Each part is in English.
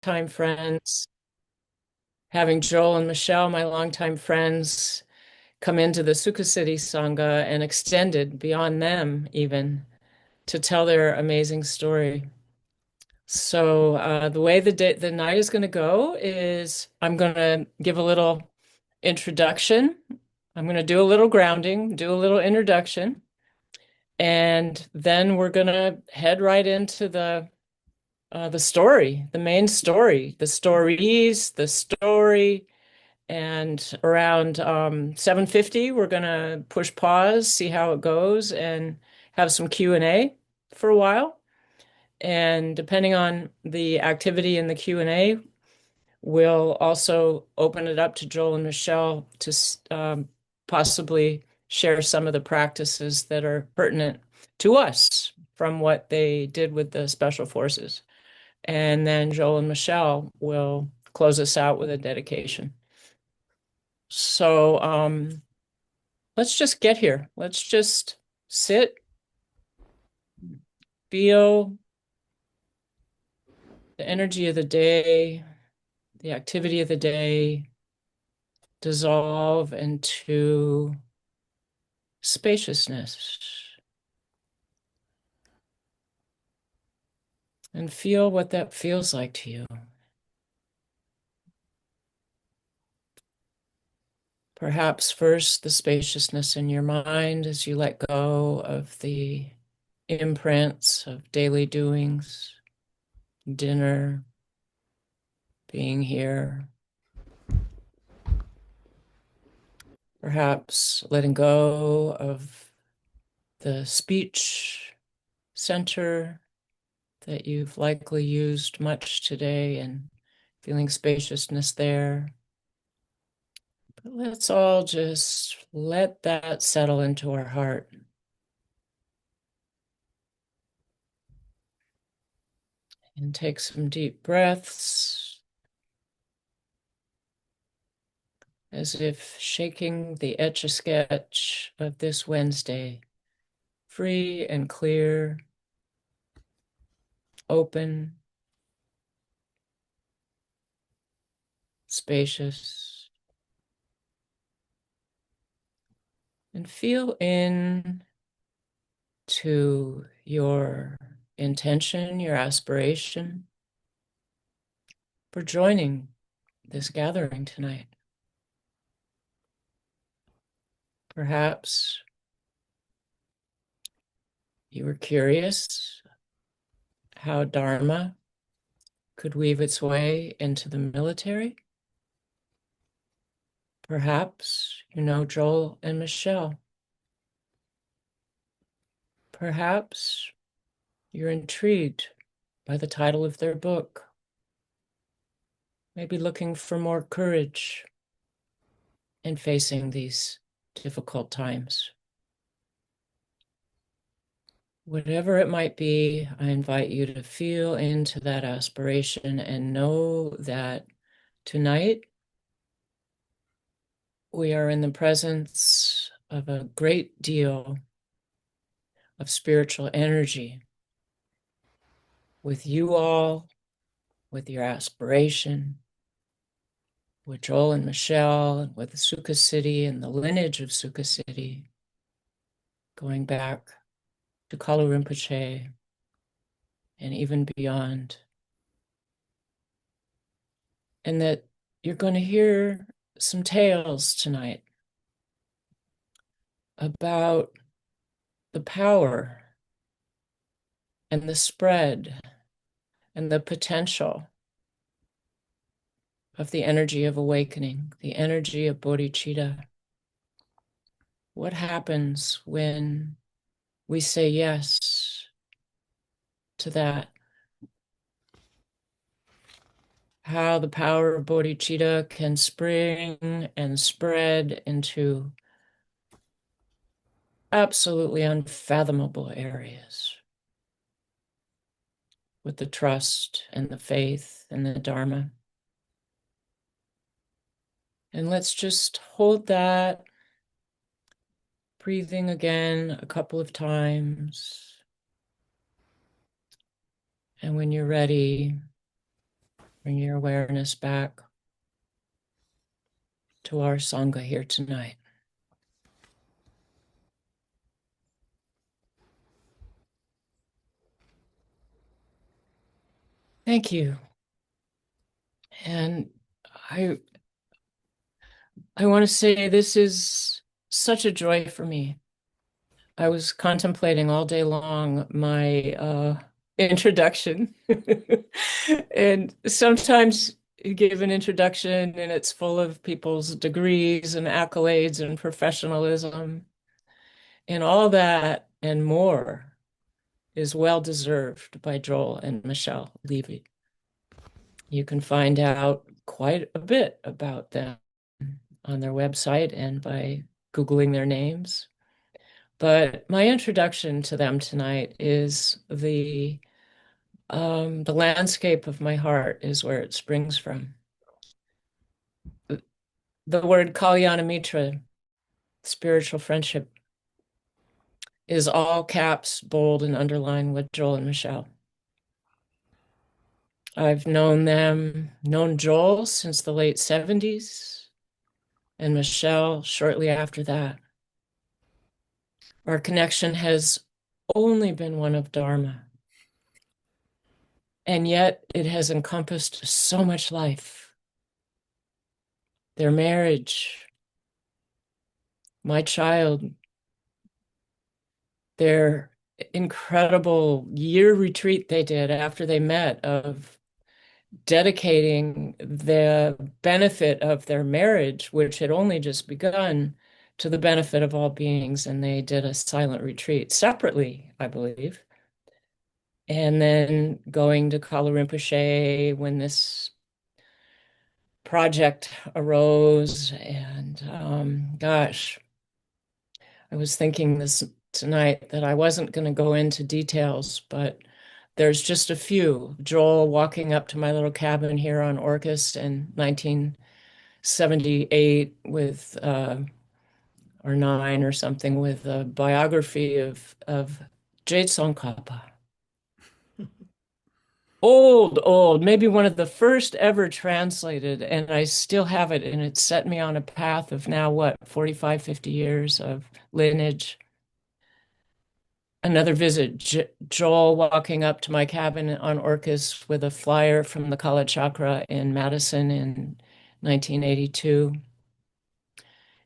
longtime friends, having Joel and Michelle, my longtime friends, come into the Sukhasiddhi Sangha and extended beyond them even to tell their amazing story. So the way the night is going to go is I'm going to give a little introduction. I'm going to do a little grounding, do a little introduction, and then we're going to head right into the story, the main story, the stories, the story. And around 7:50, we're gonna push pause, see how it goes, and have some Q&A for a while. And depending on the activity in the Q&A, we'll also open it up to Joel and Michelle to possibly share some of the practices that are pertinent to us from what they did with the special forces. And then Joel and Michelle will close us out with a dedication. So let's just get here. Let's just sit, feel the energy of the day, the activity of the day dissolve into spaciousness. And feel what that feels like to you. Perhaps first the spaciousness in your mind as you let go of the imprints of daily doings, dinner, being here. Perhaps letting go of the speech center that you've likely used much today and feeling spaciousness there. But let's all just let that settle into our heart. And take some deep breaths as if shaking the etch-a-sketch of this Wednesday, free and clear, open, spacious. And feel in to your intention, your aspiration for joining this gathering tonight. Perhaps you were curious how Dharma could weave its way into the military. Perhaps you know Joel and Michelle. Perhaps you're intrigued by the title of their book, maybe looking for more courage in facing these difficult times. Whatever it might be, I invite you to feel into that aspiration and know that tonight we are in the presence of a great deal of spiritual energy with you all, with your aspiration, with Joel and Michelle, with the Sukhasiddhi and the lineage of Sukhasiddhi, going back to Kalu Rinpoche and even beyond. And that you're going to hear some tales tonight about the power and the spread and the potential of the energy of awakening, the energy of bodhicitta. What happens when we say yes to that? How the power of bodhicitta can spring and spread into absolutely unfathomable areas with the trust and the faith and the Dharma. And let's just hold that, breathing again a couple of times. And when you're ready, Bring your awareness back to our Sangha here tonight. Thank you. And I I want to say this is such a joy for me. I was contemplating all day long my introduction. And sometimes you give an introduction and it's full of people's degrees and accolades and professionalism. And all that and more is well deserved by Joel and Michelle Levey. You can find out quite a bit about them on their website and by Googling their names. But my introduction to them tonight is the landscape of my heart is where it springs from. The word Kalyana Mitra, spiritual friendship, is all caps, bold, and underlined with Joel and Michelle. I've known Joel since the late 70s, and Michelle shortly after that. Our connection has only been one of Dharma, and yet it has encompassed so much life. Their marriage, my child, their incredible year retreat they did after they met of dedicating the benefit of their marriage, which had only just begun, to the benefit of all beings. And they did a silent retreat separately, I believe. And then going to Kalu Rinpoche when this project arose. And gosh, I was thinking this tonight that I wasn't going to go into details, but there's just a few. Joel walking up to my little cabin here on Orcas in 1978 with, or nine or something, with a biography of Jade Tsongkhapa. Old, maybe one of the first ever translated, and I still have it, and it set me on a path of now, what, 45, 50 years of lineage. Another visit, Joel walking up to my cabin on Orcas with a flyer from the Kala Chakra in Madison in 1982.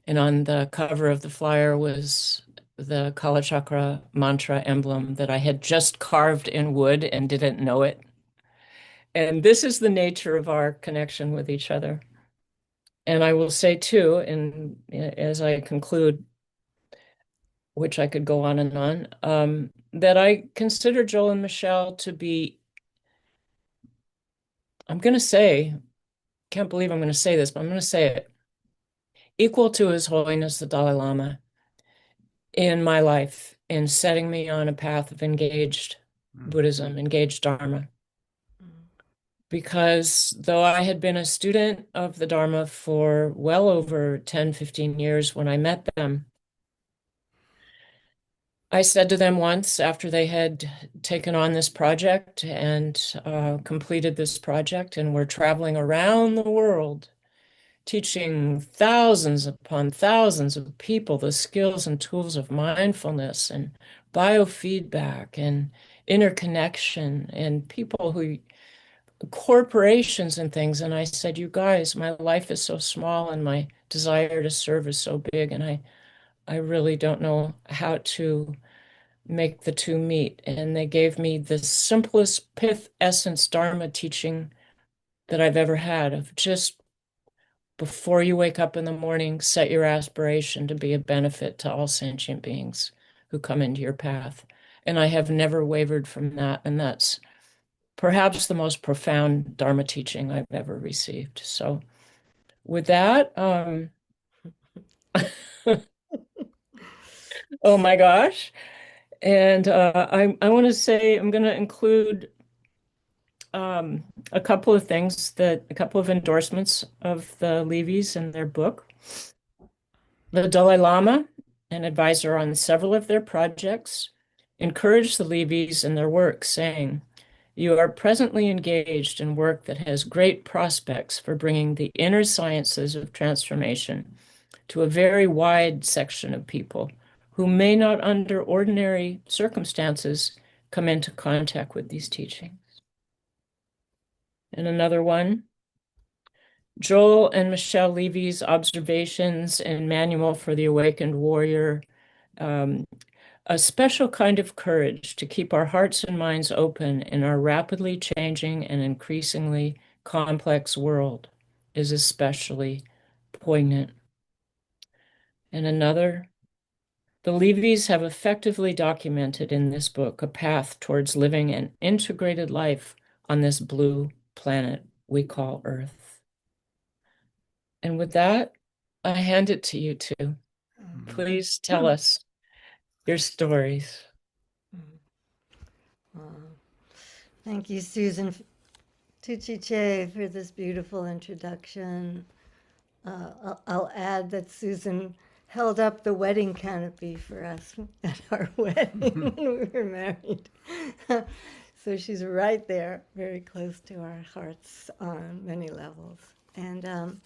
And on the cover of the flyer was the Kala Chakra mantra emblem that I had just carved in wood and didn't know it. And this is the nature of our connection with each other. And I will say too, and as I conclude, which I could go on and on, that I consider Joel and Michelle to be, I'm going to say, can't believe I'm going to say this, but I'm going to say it, equal to His Holiness the Dalai Lama in my life, in setting me on a path of engaged Buddhism, engaged Dharma. Because though I had been a student of the Dharma for well over 10, 15 years when I met them, I said to them once after they had taken on this project and completed this project and were traveling around the world, teaching thousands upon thousands of people the skills and tools of mindfulness and biofeedback and interconnection and people who, corporations and things. And I said, you guys, my life is so small and my desire to serve is so big. And I really don't know how to make the two meet. And they gave me the simplest pith essence Dharma teaching that I've ever had of just before you wake up in the morning, set your aspiration to be a benefit to all sentient beings who come into your path. And I have never wavered from that. And that's perhaps the most profound Dharma teaching I've ever received. So with that, oh my gosh. And I want to say I'm going to include a couple of things, a couple of endorsements of the Leveys and their book. The Dalai Lama, an advisor on several of their projects, encouraged the Leveys in their work, saying, You are presently engaged in work that has great prospects for bringing the inner sciences of transformation to a very wide section of people who may not, under ordinary circumstances, come into contact with these teachings. And another one, Joel and Michelle Levey's Observations and Manual for the Awakened Warrior, a special kind of courage to keep our hearts and minds open in our rapidly changing and increasingly complex world is especially poignant. And another, the Leveys have effectively documented in this book a path towards living an integrated life on this blue planet we call Earth. And with that, I hand it to you two. Please tell us your stories. Thank you, Susan Tuchiche, for this beautiful introduction. I'll add that Susan held up the wedding canopy for us at our wedding when we were married. So she's right there, very close to our hearts on many levels. And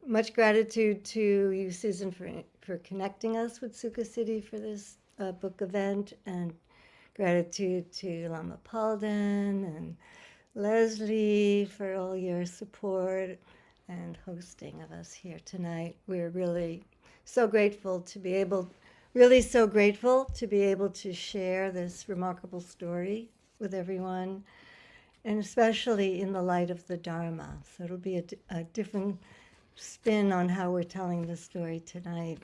much gratitude to you, Susan, for connecting us with Sukhasiddhi for this book event, and gratitude to Lama Palden and Leslie for all your support and hosting of us here tonight. We're really so grateful to be able, to share this remarkable story with everyone, and especially in the light of the Dharma. So it'll be a different spin on how we're telling the story tonight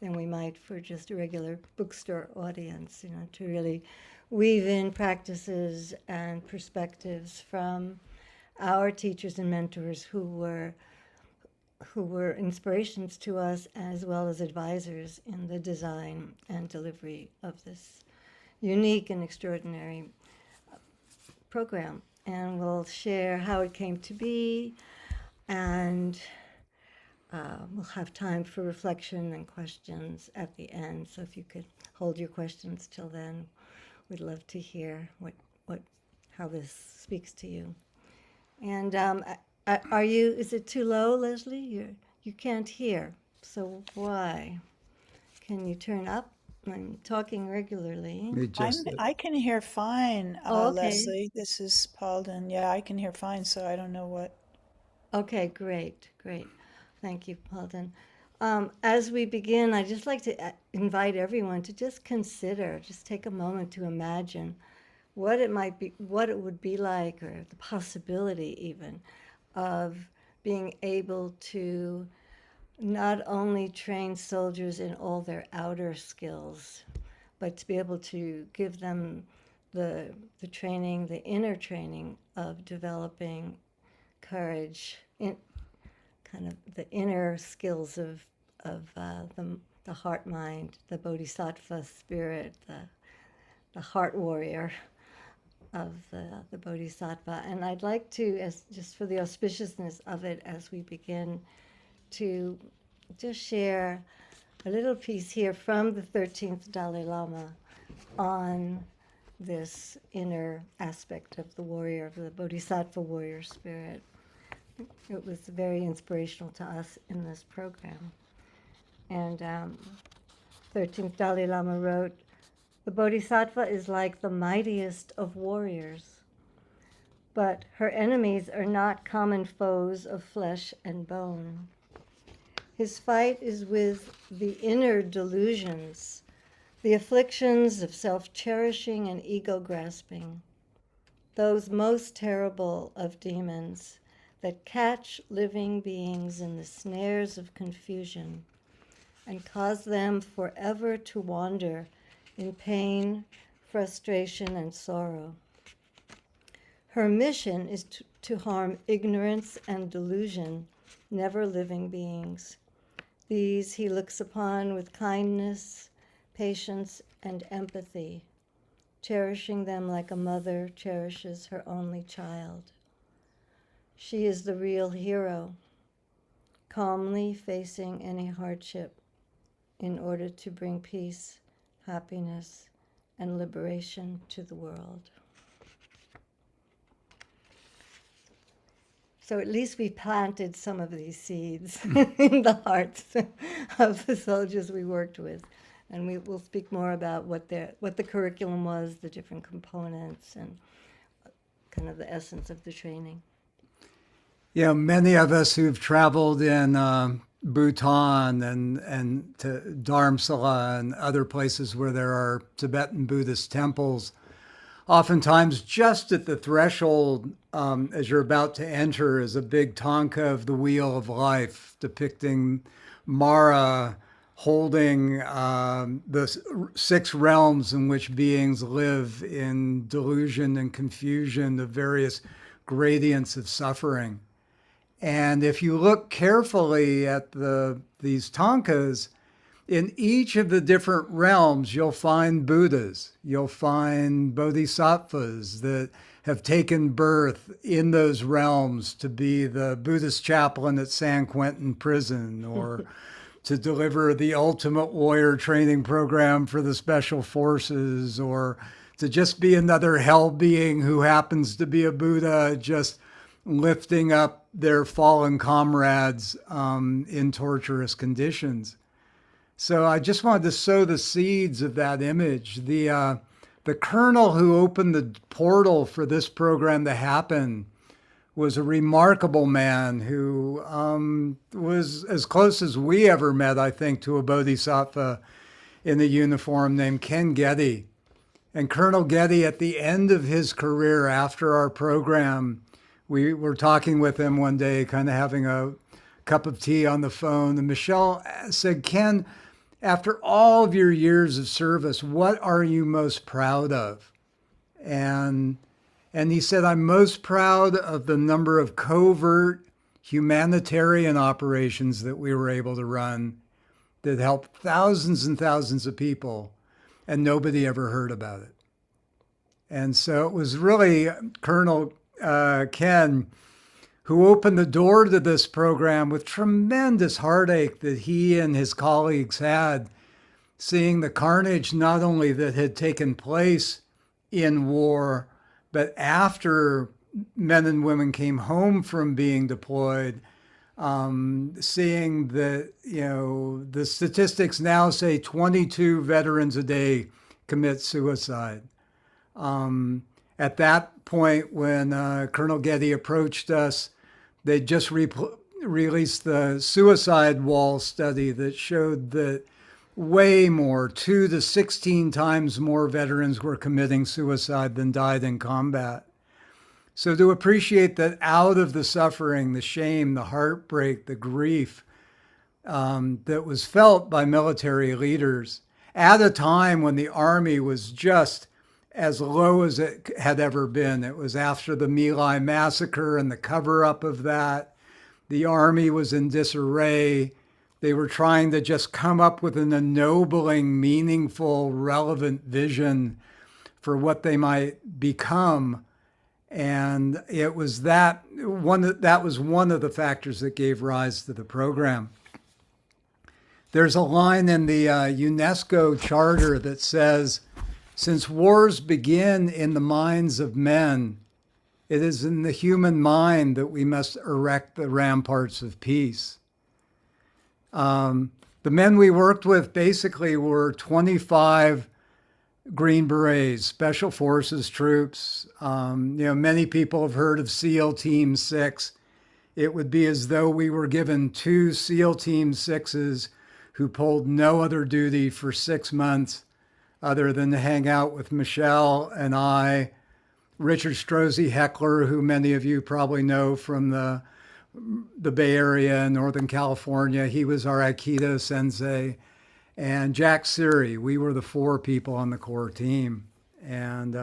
than we might for just a regular bookstore audience, to really weave in practices and perspectives from our teachers and mentors who were inspirations to us, as well as advisors in the design and delivery of this unique and extraordinary program. And we'll share how it came to be, and we'll have time for reflection and questions at the end. So if you could hold your questions till then, we'd love to hear how this speaks to you. And is it too low, Leslie? You can't hear. So why? Can you turn up? I'm talking regularly. I can hear fine, Oh, okay. Leslie. This is Paulden. Yeah, I can hear fine, so I don't know what. Okay, great. Thank you, Paulden. As we begin, I'd just like to invite everyone to just take a moment to imagine what it would be like, or the possibility even, of being able to not only train soldiers in all their outer skills, but to be able to give them the training, the inner training of developing courage, in kind of the inner skills of the heart mind, the bodhisattva spirit, the heart warrior of the bodhisattva. And I'd like to, as just for the auspiciousness of it, as we begin, to just share a little piece here from the 13th Dalai Lama on this inner aspect of the warrior, of the bodhisattva warrior spirit. It was very inspirational to us in this program. And 13th Dalai Lama wrote, "The bodhisattva is like the mightiest of warriors, but her enemies are not common foes of flesh and bone. His fight is with the inner delusions, the afflictions of self-cherishing and ego-grasping, those most terrible of demons that catch living beings in the snares of confusion and cause them forever to wander in pain, frustration, and sorrow. Her mission is to harm ignorance and delusion, never living beings. These he looks upon with kindness, patience, and empathy, cherishing them like a mother cherishes her only child. She is the real hero, calmly facing any hardship in order to bring peace, happiness, and liberation to the world." So at least we planted some of these seeds in the hearts of the soldiers we worked with. And we'll speak more about what the curriculum was, the different components, and kind of the essence of the training. Yeah, many of us who've traveled in Bhutan and to Dharamsala and other places where there are Tibetan Buddhist temples, oftentimes just at the threshold, as you're about to enter, is a big tanka of the Wheel of Life depicting Mara holding the 6 realms in which beings live in delusion and confusion of various gradients of suffering. And if you look carefully at these tankas, in each of the different realms, you'll find Buddhas, you'll find bodhisattvas that have taken birth in those realms to be the Buddhist chaplain at San Quentin prison, or to deliver the ultimate warrior training program for the special forces, or to just be another hell being who happens to be a Buddha, just lifting up their fallen comrades in torturous conditions. So I just wanted to sow the seeds of that image. The colonel who opened the portal for this program to happen was a remarkable man who was as close as we ever met, I think, to a bodhisattva in a uniform named Ken Geddy. And Colonel Geddy, at the end of his career after our program, we were talking with him one day, kind of having a cup of tea on the phone. And Michelle said, Ken, after all of your years of service, what are you most proud of? And he said, I'm most proud of the number of covert humanitarian operations that we were able to run that helped thousands and thousands of people, and nobody ever heard about it. And so it was really Colonel Ken who opened the door to this program with tremendous heartache that he and his colleagues had, seeing the carnage not only that had taken place in war, but after men and women came home from being deployed, seeing that, the statistics now say 22 veterans a day commit suicide. At that point, when Colonel Geddy approached us, they just released the suicide wall study that showed that way more, 2 to 16 times more veterans were committing suicide than died in combat. So to appreciate that out of the suffering, the shame, the heartbreak, the grief that was felt by military leaders at a time when the Army was just as low as it had ever been. It was after the My Lai massacre and the cover-up of that. The Army was in disarray. They were trying to just come up with an ennobling, meaningful, relevant vision for what they might become. And it was that was one of the factors that gave rise to the program. There's a line in the UNESCO Charter that says, since wars begin in the minds of men, it is in the human mind that we must erect the ramparts of peace. The men we worked with basically were 25 Green Berets, Special Forces troops. Many people have heard of SEAL Team 6. It would be as though we were given 2 SEAL Team 6s who pulled no other duty for 6 months other than to hang out with Michelle and I, Richard Strozzi Heckler, who many of you probably know from the Bay Area in Northern California. He was our Aikido sensei. And Jack Siri. We were the 4 people on the core team. And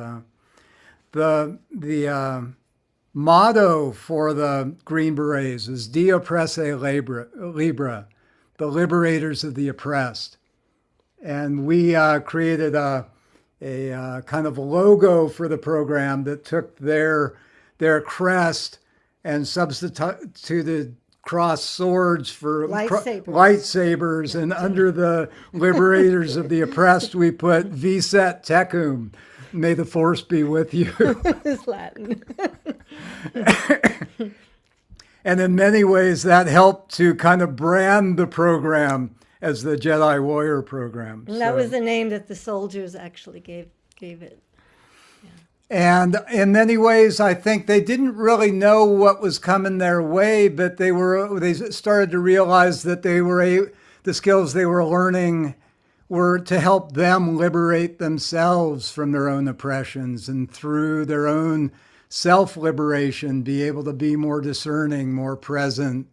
the motto for the Green Berets is De Oppresse Libra, the liberators of the oppressed. And we created a kind of logo for the program that took their crest and substituted cross swords for lightsabers. And under the liberators of the oppressed, we put Vicet Tecum. May the force be with you. It's Latin. And in many ways, that helped to kind of brand the program as the Jedi Warrior program. And that was the name that the soldiers actually gave it. And in many ways, I think they didn't really know what was coming their way, but they started to realize that the skills they were learning were to help them liberate themselves from their own oppressions, and through their own self-liberation, be able to be more discerning, more present,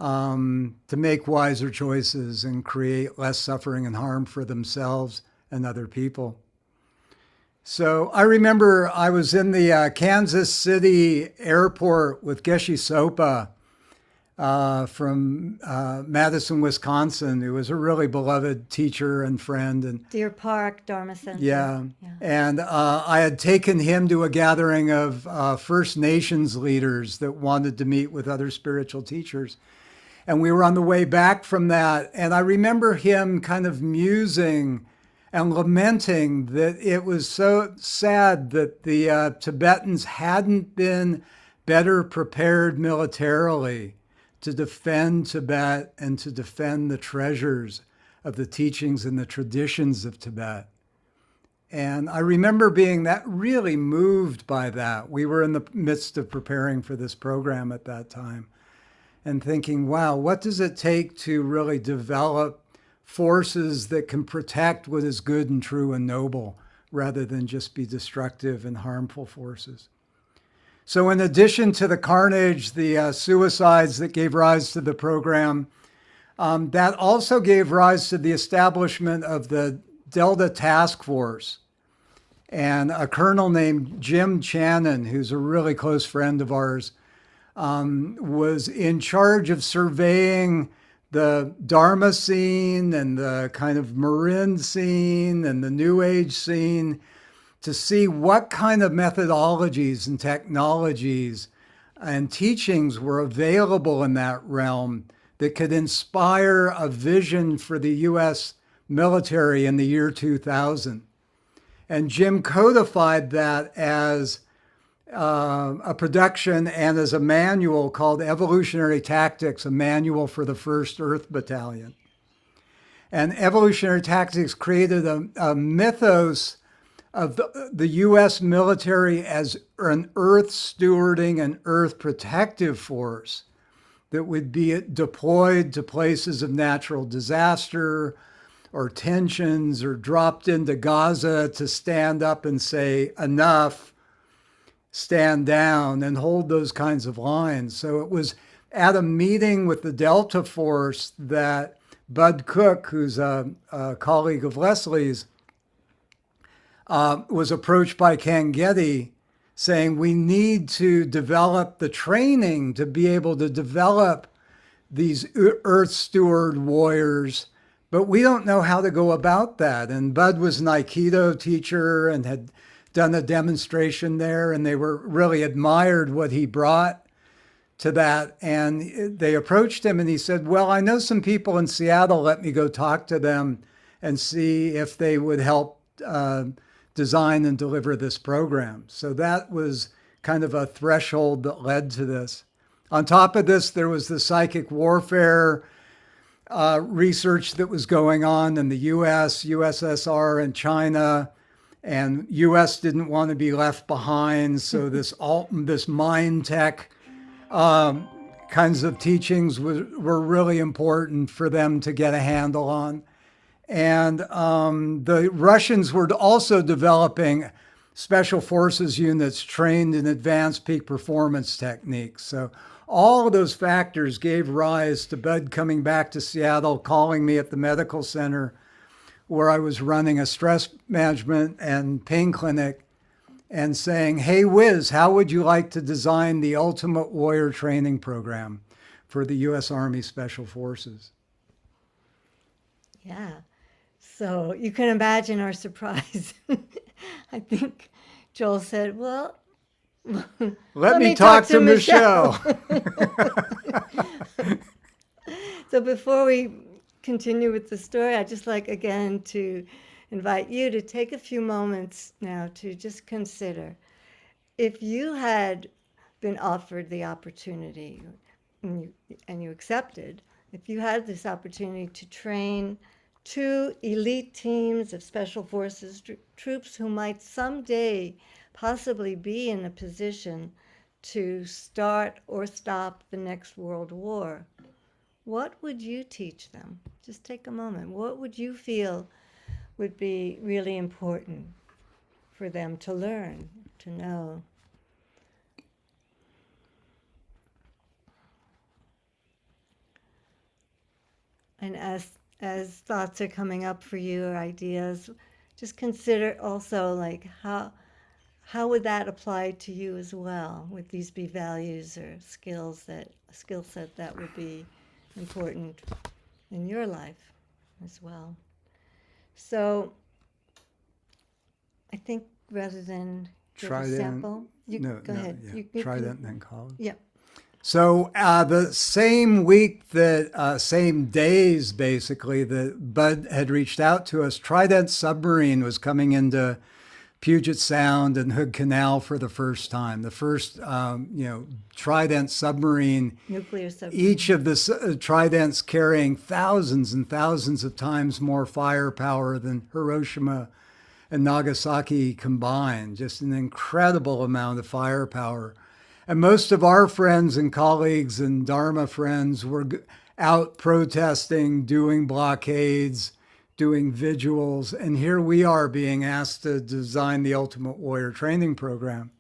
to make wiser choices and create less suffering and harm for themselves and other people. So I remember I was in the Kansas City airport with Geshe Sopa from Madison, Wisconsin, who was a really beloved teacher and friend. And Deer Park, Dharma Center. yeah. And I had taken him to a gathering of First Nations leaders that wanted to meet with other spiritual teachers. And we were on the way back from that. And I remember him kind of musing and lamenting that it was so sad that the Tibetans hadn't been better prepared militarily to defend Tibet and to defend the treasures of the teachings and the traditions of Tibet. And I remember being really moved by that. We were in the midst of preparing for this program at that time and thinking, wow, what does it take to really develop forces that can protect what is good and true and noble, rather than just be destructive and harmful forces? So in addition to the carnage, the suicides that gave rise to the program, that also gave rise to the establishment of the Delta Task Force. And a colonel named Jim Channon, who's a really close friend of ours, was in charge of surveying the Dharma scene and the kind of Marin scene and the New Age scene to see what kind of methodologies and technologies and teachings were available in that realm that could inspire a vision for the U.S. military in the year 2000. And Jim codified that as a production and as a manual called Evolutionary Tactics, a manual for the 1st Earth Battalion. And Evolutionary Tactics created a mythos of the U.S. military as an earth stewarding and earth protective force that would be deployed to places of natural disaster or tensions, or dropped into Gaza to stand up and say, enough, stand down, and hold those kinds of lines. So it was at a meeting with the Delta Force that Bud Cook, who's a colleague of Leslie's, was approached by Ken Getty saying, we need to develop the training to be able to develop these earth steward warriors, but we don't know how to go about that. And Bud was an Aikido teacher and had done a demonstration there, and they were really admired what he brought to that. And they approached him and he said, well, I know some people in Seattle, let me go talk to them and see if they would help design and deliver this program. So that was kind of a threshold that led to this. On top of this, there was the psychic warfare research that was going on in the US, USSR, and China. And US didn't want to be left behind. So this mind tech kinds of teachings were really important for them to get a handle on. And the Russians were also developing special forces units trained in advanced peak performance techniques. So all of those factors gave rise to Bud coming back to Seattle, calling me at the medical center where I was running a stress management and pain clinic, and saying, hey, Wiz, how would you like to design the ultimate warrior training program for the U.S. Army Special Forces? Yeah. So you can imagine our surprise. I think Joel said, well, let me talk to Michelle. So before we continue with the story, I'd just like again to invite you to take a few moments now to just consider if you had been offered the opportunity and you accepted, if you had this opportunity to train 2 elite teams of special forces troops who might someday possibly be in a position to start or stop the next world war, what would you teach them? Just take a moment. What would you feel would be really important for them to learn, to know? And as thoughts are coming up for you or ideas, just consider also like how would that apply to you as well? Would these be values or skill set that would be important in your life as well? So I think rather than give a sample, go ahead. Yeah. Trident and then Kalu. Yeah. So the same week that, same days basically, that Bud had reached out to us, Trident submarine was coming into Puget Sound and Hood Canal for the first time. The first, Trident submarine. Nuclear submarine. Each of the Tridents carrying thousands and thousands of times more firepower than Hiroshima and Nagasaki combined. Just an incredible amount of firepower. And most of our friends and colleagues and Dharma friends were out protesting, doing blockades, doing vigils. And here we are being asked to design the Ultimate Warrior training program.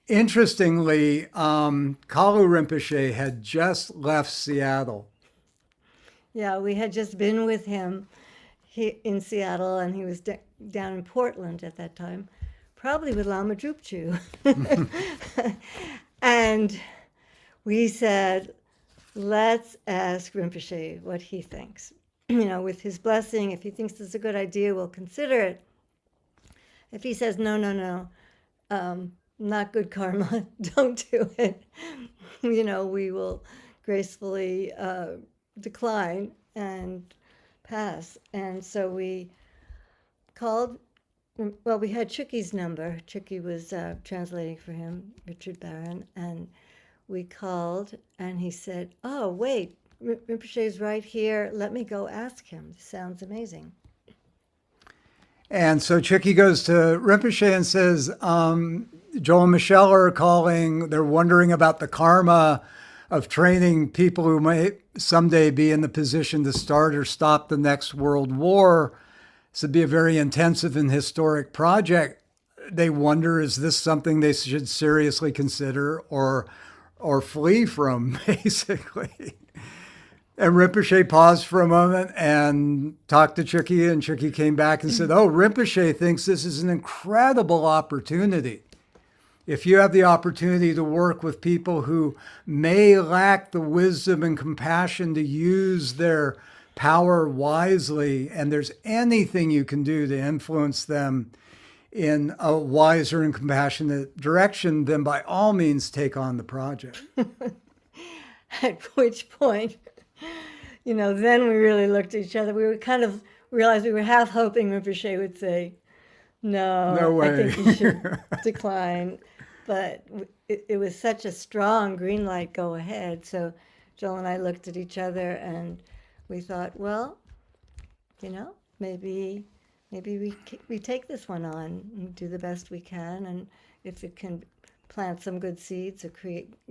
Interestingly, Kalu Rinpoche had just left Seattle. Yeah, we had just been with him in Seattle, and he was down in Portland at that time, probably with Lama Drupchu. And we said, let's ask Rinpoche what he thinks. With his blessing, if he thinks it's a good idea, we'll consider it. If he says, no, not good karma, don't do it, we will gracefully decline and pass. And so we called, we had Chuki's number. Chuki was translating for him, Richard Barron, and we called, and he said, oh, wait, Rinpoche's right here. Let me go ask him. This sounds amazing. And so Chuki goes to Rinpoche and says, Joel and Michelle are calling. They're wondering about the karma of training people who might someday be in the position to start or stop the next world war. This would be a very intensive and historic project. They wonder, is this something they should seriously consider or flee from, basically? And Rinpoche paused for a moment and talked to Chuki, and Chuki came back and said, oh, Rinpoche thinks this is an incredible opportunity. If you have the opportunity to work with people who may lack the wisdom and compassion to use their power wisely, and there's anything you can do to influence them in a wiser and compassionate direction, then by all means take on the project. At which point, then we really looked at each other. We were kind of realized we were half hoping Rinpoche would say, no way. I think you should decline. But it was such a strong green light, go ahead. So Joel and I looked at each other and we thought, well, maybe we take this one on and do the best we can. And if it can plant some good seeds or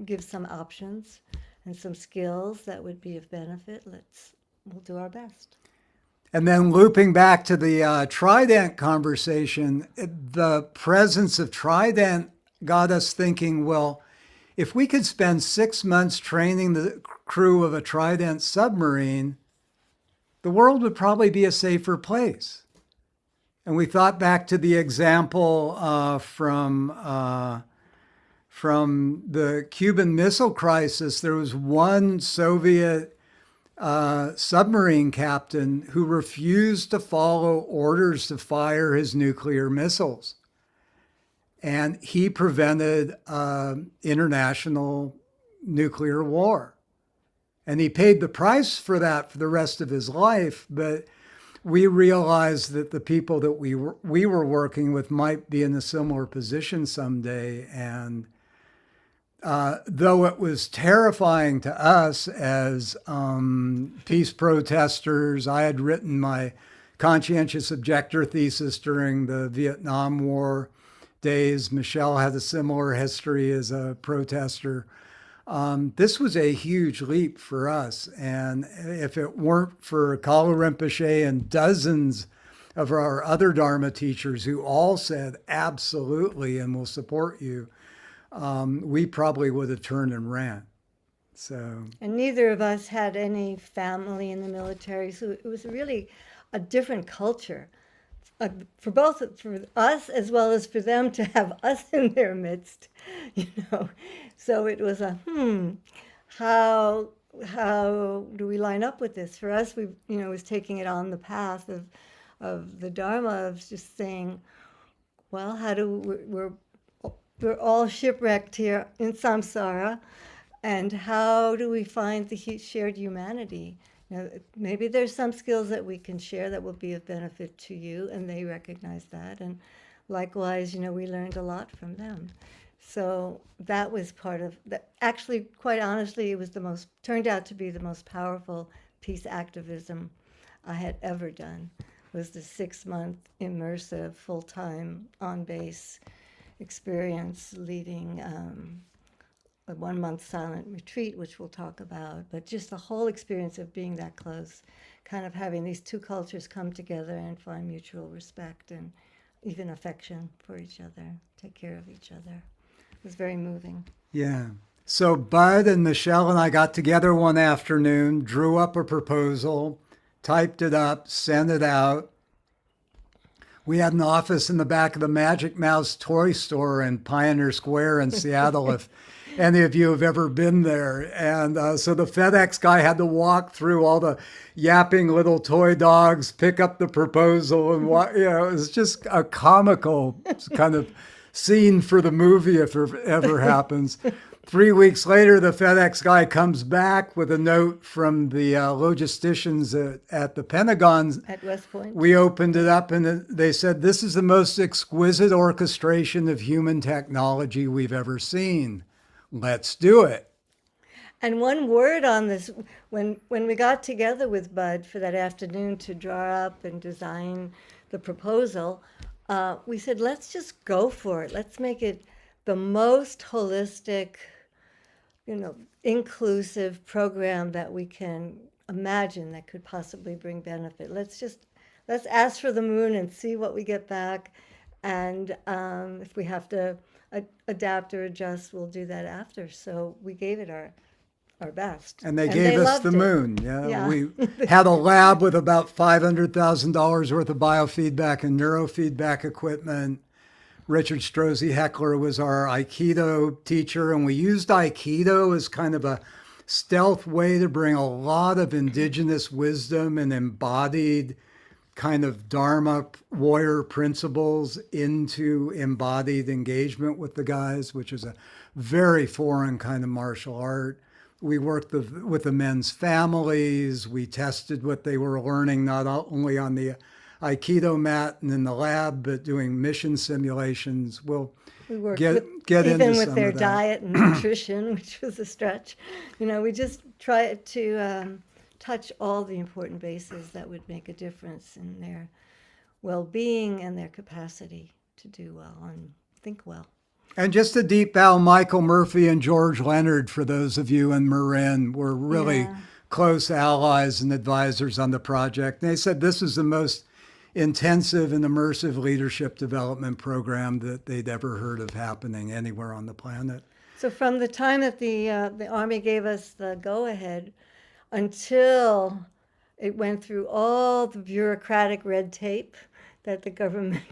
give some options and some skills that would be of benefit, we'll do our best. And then looping back to the Trident conversation, the presence of Trident got us thinking, well, if we could spend 6 months training the crew of a Trident submarine, the world would probably be a safer place. And we thought back to the example from the Cuban Missile Crisis. There was one Soviet submarine captain who refused to follow orders to fire his nuclear missiles. And he prevented international nuclear war. And he paid the price for that for the rest of his life. But we realized that the people that we were working with might be in a similar position someday. And though it was terrifying to us as peace protesters. I had written my conscientious objector thesis during the Vietnam War days. Michelle had a similar history as a protester. This was a huge leap for us. And if it weren't for Kalu Rinpoche and dozens of our other Dharma teachers who all said, absolutely, and will support you, we probably would have turned and ran. So, And neither of us had any family in the military, so it was really a different culture for us as well as for them to have us in their midst, you know. So it was how do we line up with this? For us, we was taking it on the path of the Dharma, of just saying, well, how do we're all shipwrecked here in samsara, and how do we find the shared humanity? Maybe there's some skills that we can share that will be of benefit to you, and they recognize that. And likewise, we learned a lot from them. So that was part of that. Actually, quite honestly, it was turned out to be the most powerful peace activism I had ever done. Was the 6-month immersive, full-time, on-base experience leading a 1-month silent retreat, which we'll talk about, but just the whole experience of being that close, kind of having these two cultures come together and find mutual respect and even affection for each other, take care of each other. It was very moving. yeah. So Bud and Michelle and I got together one afternoon, drew up a proposal, typed it up, sent it out. We had an office in the back of the Magic Mouse toy store in Pioneer Square in Seattle, if any of you have ever been there. And so the FedEx guy had to walk through all the yapping little toy dogs, pick up the proposal, and it was just a comical kind of scene for the movie if it ever happens. 3 weeks later, the FedEx guy comes back with a note from the logisticians at the Pentagon. At West Point. We opened it up and they said, this is the most exquisite orchestration of human technology we've ever seen. Let's do it. And one word on this, when we got together with Bud for that afternoon to draw up and design the proposal, we said, let's just go for it. Let's make it the most holistic, inclusive program that we can imagine that could possibly bring benefit. Let's ask for the moon and see what we get back. And if we have to adapt or adjust, we'll do that after. So we gave it our best. And they gave us the moon. Yeah. We had a lab with about $500,000 worth of biofeedback and neurofeedback equipment. Richard Strozzi Heckler was our Aikido teacher, and we used Aikido as kind of a stealth way to bring a lot of indigenous wisdom and embodied kind of Dharma warrior principles into embodied engagement with the guys, which is a very foreign kind of martial art. We worked with the men's families. We tested what they were learning, not only on the Aikido mat and in the lab, but doing mission simulations. We'll get into even with some their of that. diet and nutrition, which was a stretch. We just try to touch all the important bases that would make a difference in their well-being and their capacity to do well and think well. And just a deep bow, Michael Murphy and George Leonard, for those of you in Marin, were really close allies and advisors on the project. And they said this is the most intensive and immersive leadership development program that they'd ever heard of happening anywhere on the planet. So from the time that the Army gave us the go-ahead until it went through all the bureaucratic red tape that the government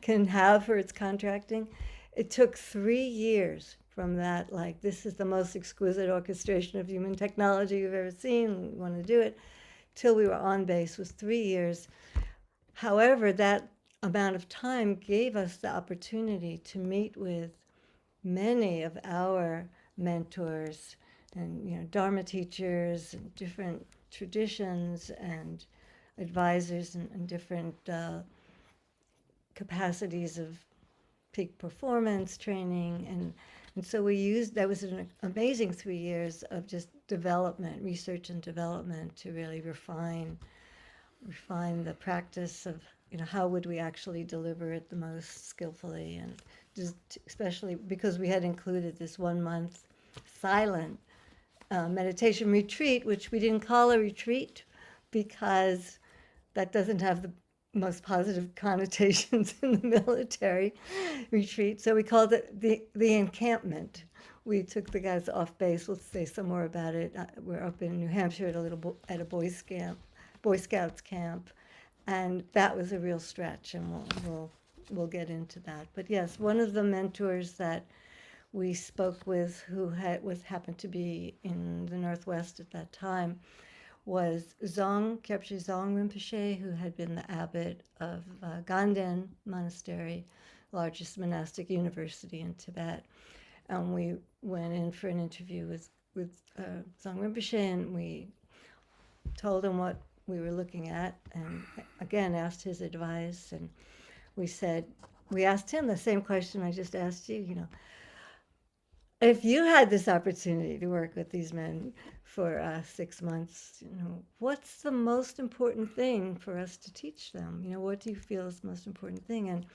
can have for its contracting, it took 3 years from that, like, this is the most exquisite orchestration of human technology you've ever seen, we want to do it, till we were on base was 3 years. However, that amount of time gave us the opportunity to meet with many of our mentors and Dharma teachers and different traditions and advisors and different capacities of peak performance training and And so that was an amazing 3 years of just development, research and development to really refine the practice of, how would we actually deliver it the most skillfully, and just especially because we had included this 1 month silent meditation retreat, which we didn't call a retreat because that doesn't have the most positive connotations in the military retreat. So we called it the encampment. We took the guys off base. We'll say some more about it. We're up in New Hampshire at a Boy Scouts camp, and that was a real stretch, and we'll get into that. But yes, one of the mentors that we spoke with, who happened to be in the Northwest at that time, was Kyabje Zong Rinpoche, who had been the abbot of Ganden Monastery, largest monastic university in Tibet. And we went in for an interview with Zong Rinpoche, and we told him what we were looking at, and again asked his advice. And we asked him the same question I just asked you. If you had this opportunity to work with these men for 6 months, what's the most important thing for us to teach them? What do you feel is the most important thing? And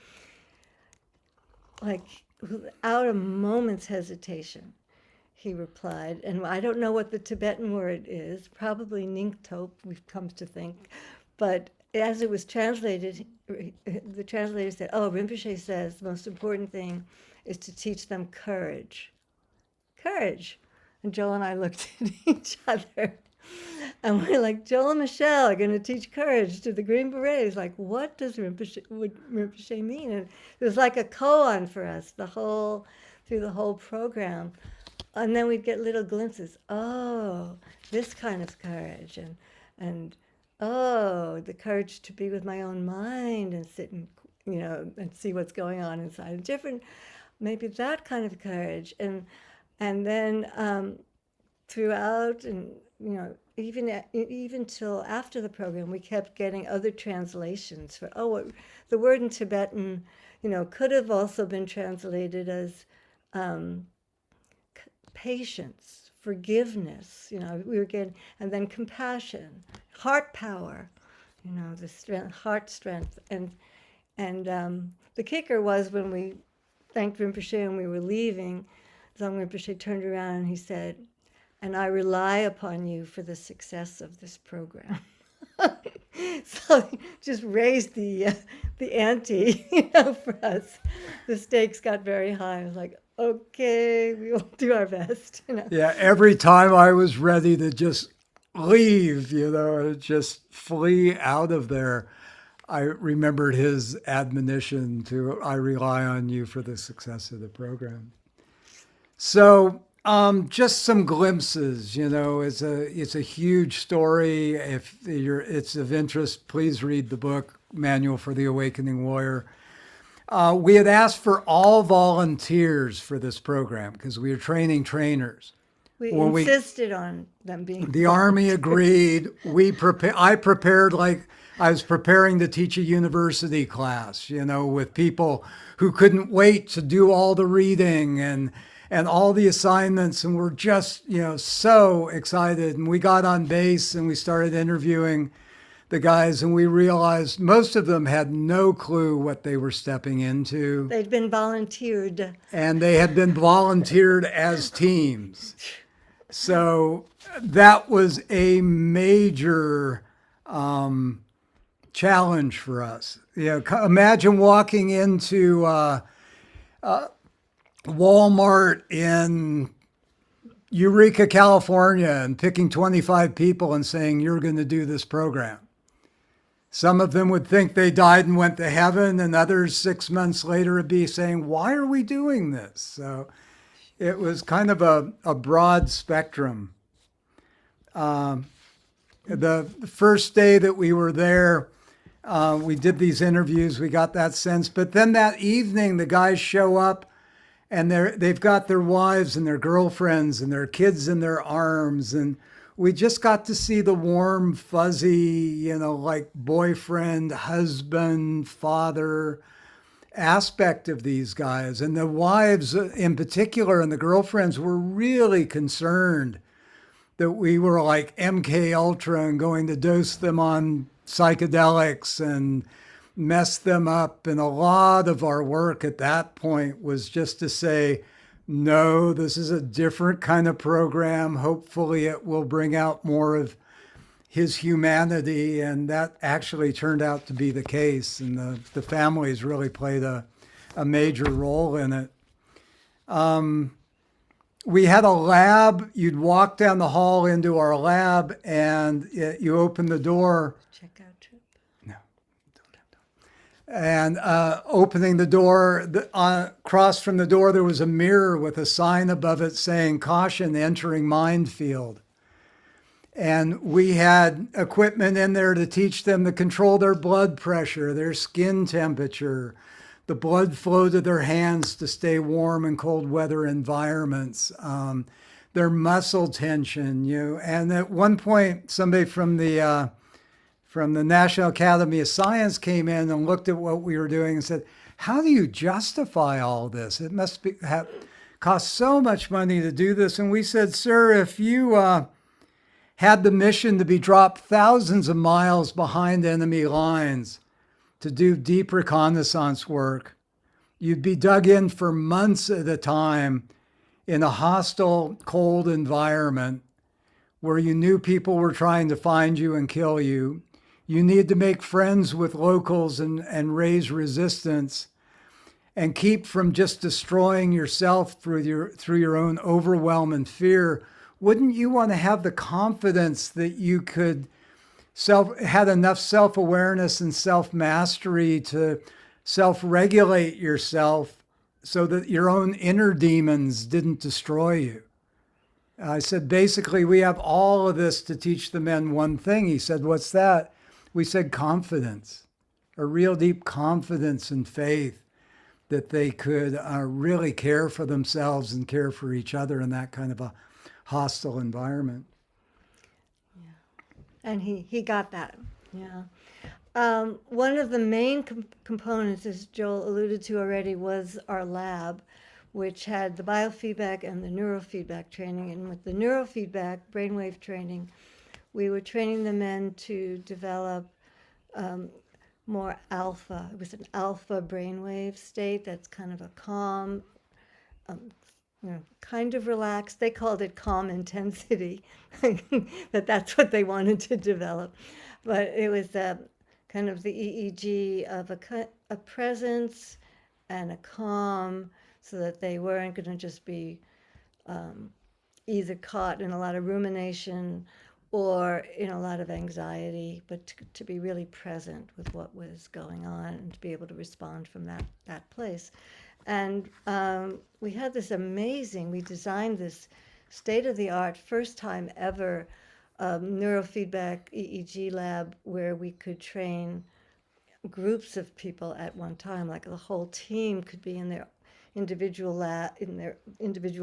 without a moment's hesitation, he replied, and I don't know what the Tibetan word is, probably Ningtop, we've come to think, but as it was translated, the translator said, Rinpoche says the most important thing is to teach them courage. Courage. And Joel and I looked at each other, and we're like, Joel and Michelle are going to teach courage to the Green Berets. Like, what does Rinpoche mean? And it was like a koan for us through the whole program. And then we'd get little glimpses. Oh, this kind of courage, and the courage to be with my own mind and sit and and see what's going on inside. Maybe that kind of courage, and then throughout, and even till after the program, we kept getting other translations for the word in Tibetan, could have also been translated as patience, forgiveness. We were getting, and then compassion, heart power, the strength, heart strength, and the kicker was when we thanked Rinpoche and we were leaving, Zong Rinpoche turned around and he said, "And I rely upon you for the success of this program." So just raised the ante, for us. The stakes got very high. I was like, okay, we will do our best. Yeah, every time I was ready to just leave, just flee out of there, I remembered his admonition I rely on you for the success of the program. So just some glimpses, it's a huge story. If it's of interest, please read the book, Manual for the Awakening Warrior. We had asked for all volunteers for this program because we were training trainers. We insisted on them being. The Army agreed. I prepared like I was preparing to teach a university class, with people who couldn't wait to do all the reading and all the assignments, and we're just, so excited. And we got on base and we started interviewing the guys, and we realized most of them had no clue what they were stepping into. They'd been volunteered. And they had been volunteered as teams. So that was a major challenge for us. Imagine walking into Walmart in Eureka, California, and picking 25 people and saying, "You're going to do this program." Some of them would think they died and went to heaven, and others 6 months later would be saying, "Why are we doing this?" So it was kind of a broad spectrum. The first day that we were there, we did these interviews, we got that sense. But then that evening, the guys show up, and they've got their wives and their girlfriends and their kids in their arms. And we just got to see the warm, fuzzy, like boyfriend, husband, father. aspect of these guys. And the wives in particular and the girlfriends were really concerned that we were like MK Ultra and going to dose them on psychedelics and mess them up. And a lot of our work at that point was just to say, no, this is a different kind of program. Hopefully it will bring out more of his humanity. And that actually turned out to be the case. And the families really played a major role in it. We had a lab. You'd walk down the hall into our lab and you open the door. Checkout trip. No. And opening the door, across from the door, there was a mirror with a sign above it saying, "Caution, entering minefield." And we had equipment in there to teach them to control their blood pressure, their skin temperature, the blood flow to their hands to stay warm in cold weather environments, their muscle tension, And at one point, somebody from the National Academy of Science came in and looked at what we were doing and said, "How do you justify all this? It must cost so much money to do this." And we said, "Sir, if you had the mission to be dropped thousands of miles behind enemy lines to do deep reconnaissance work, you'd be dug in for months at a time in a hostile, cold environment where you knew people were trying to find you and kill you. You need to make friends with locals and raise resistance and keep from just destroying yourself through your own overwhelm and fear. Wouldn't you want to have the confidence that you could had enough self-awareness and self-mastery to self-regulate yourself so that your own inner demons didn't destroy you?" I said, "Basically, we have all of this to teach the men one thing." He said, "What's that?" We said, "Confidence, a real deep confidence and faith that they could really care for themselves and care for each other in that kind of a hostile environment." And he got that. Yeah. One of the main components, as Joel alluded to already, was our lab, which had the biofeedback and the neurofeedback training. And with the neurofeedback, brainwave training, we were training the men to develop more alpha. It was an alpha brainwave state that's kind of a calm, kind of relaxed. They called it calm intensity, but that's what they wanted to develop. But it was kind of the EEG of a presence and a calm, so that they weren't going to just be either caught in a lot of rumination or in a lot of anxiety, but to be really present with what was going on and to be able to respond from that place. And we had this we designed this state-of-the-art, first time ever neurofeedback EEG lab where we could train groups of people at one time, like the whole team could be in their individual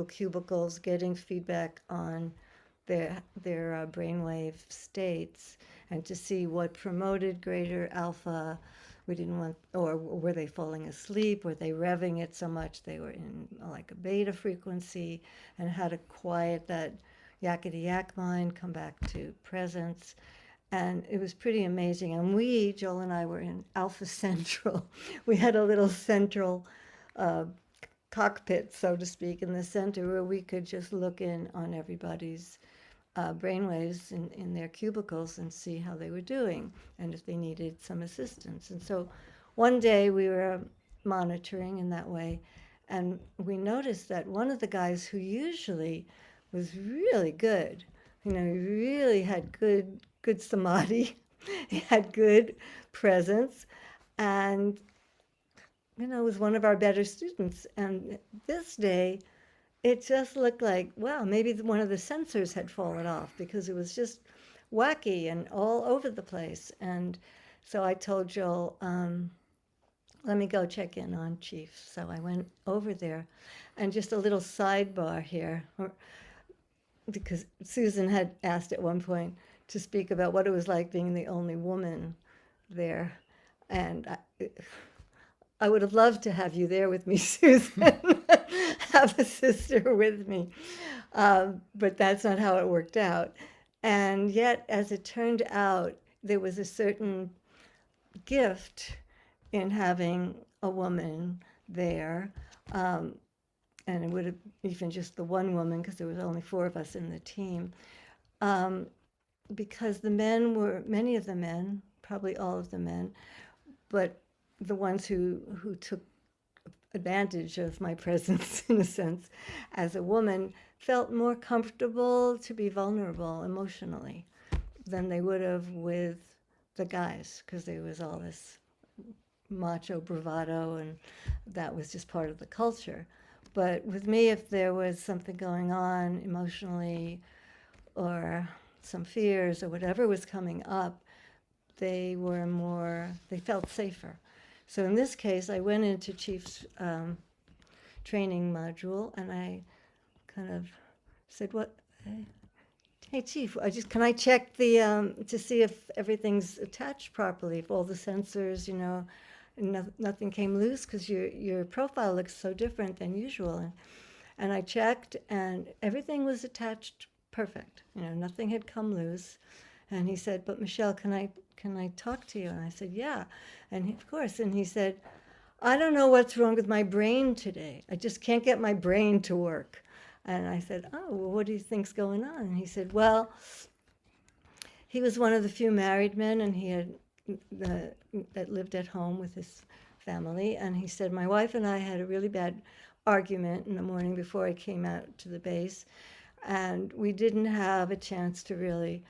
cubicles getting feedback on their brainwave states, and to see what promoted greater alpha. We didn't want, or were they falling asleep? Were they revving it so much they were in like a beta frequency? And how to quiet that yakety yak mind, come back to presence. And it was pretty amazing. And Joel and I, were in Alpha Central. We had a little central cockpit, so to speak, in the center where we could just look in on everybody's brainwaves in their cubicles and see how they were doing and if they needed some assistance. And so one day we were monitoring in that way, and we noticed that one of the guys who usually was really good, he really had good samadhi, he had good presence, and was one of our better students. And this day it just looked like, wow, maybe one of the sensors had fallen off, because it was just wacky and all over the place. And so I told Joel, let me go check in on Chief. So I went over there. And just a little sidebar here, because Susan had asked at one point to speak about what it was like being the only woman there. And I would have loved to have you there with me, Susan, have a sister with me. But that's not how it worked out. And yet, as it turned out, there was a certain gift in having a woman there. And it would have even just the one woman, because there was only 4 of us in the team. Because the men were, many of the men, probably all of the men, but the ones who took advantage of my presence, in a sense, as a woman, felt more comfortable to be vulnerable emotionally than they would have with the guys, because there was all this macho bravado, and that was just part of the culture. But with me, if there was something going on emotionally or some fears or whatever was coming up, they felt safer. So in this case, I went into Chief's training module, and I kind of said, hey Chief, can I check the, to see if everything's attached properly, if all the sensors, nothing came loose, because your profile looks so different than usual. And I checked, and everything was attached perfect. Nothing had come loose. And he said, but Michelle, can I talk to you? And I said, yeah. And of course. And he said, I don't know what's wrong with my brain today. I just can't get my brain to work. And I said, oh, well, what do you think's going on? And he said, well, he was one of the few married men, and he had that lived at home with his family. And he said, my wife and I had a really bad argument in the morning before I came out to the base, and we didn't have a chance to really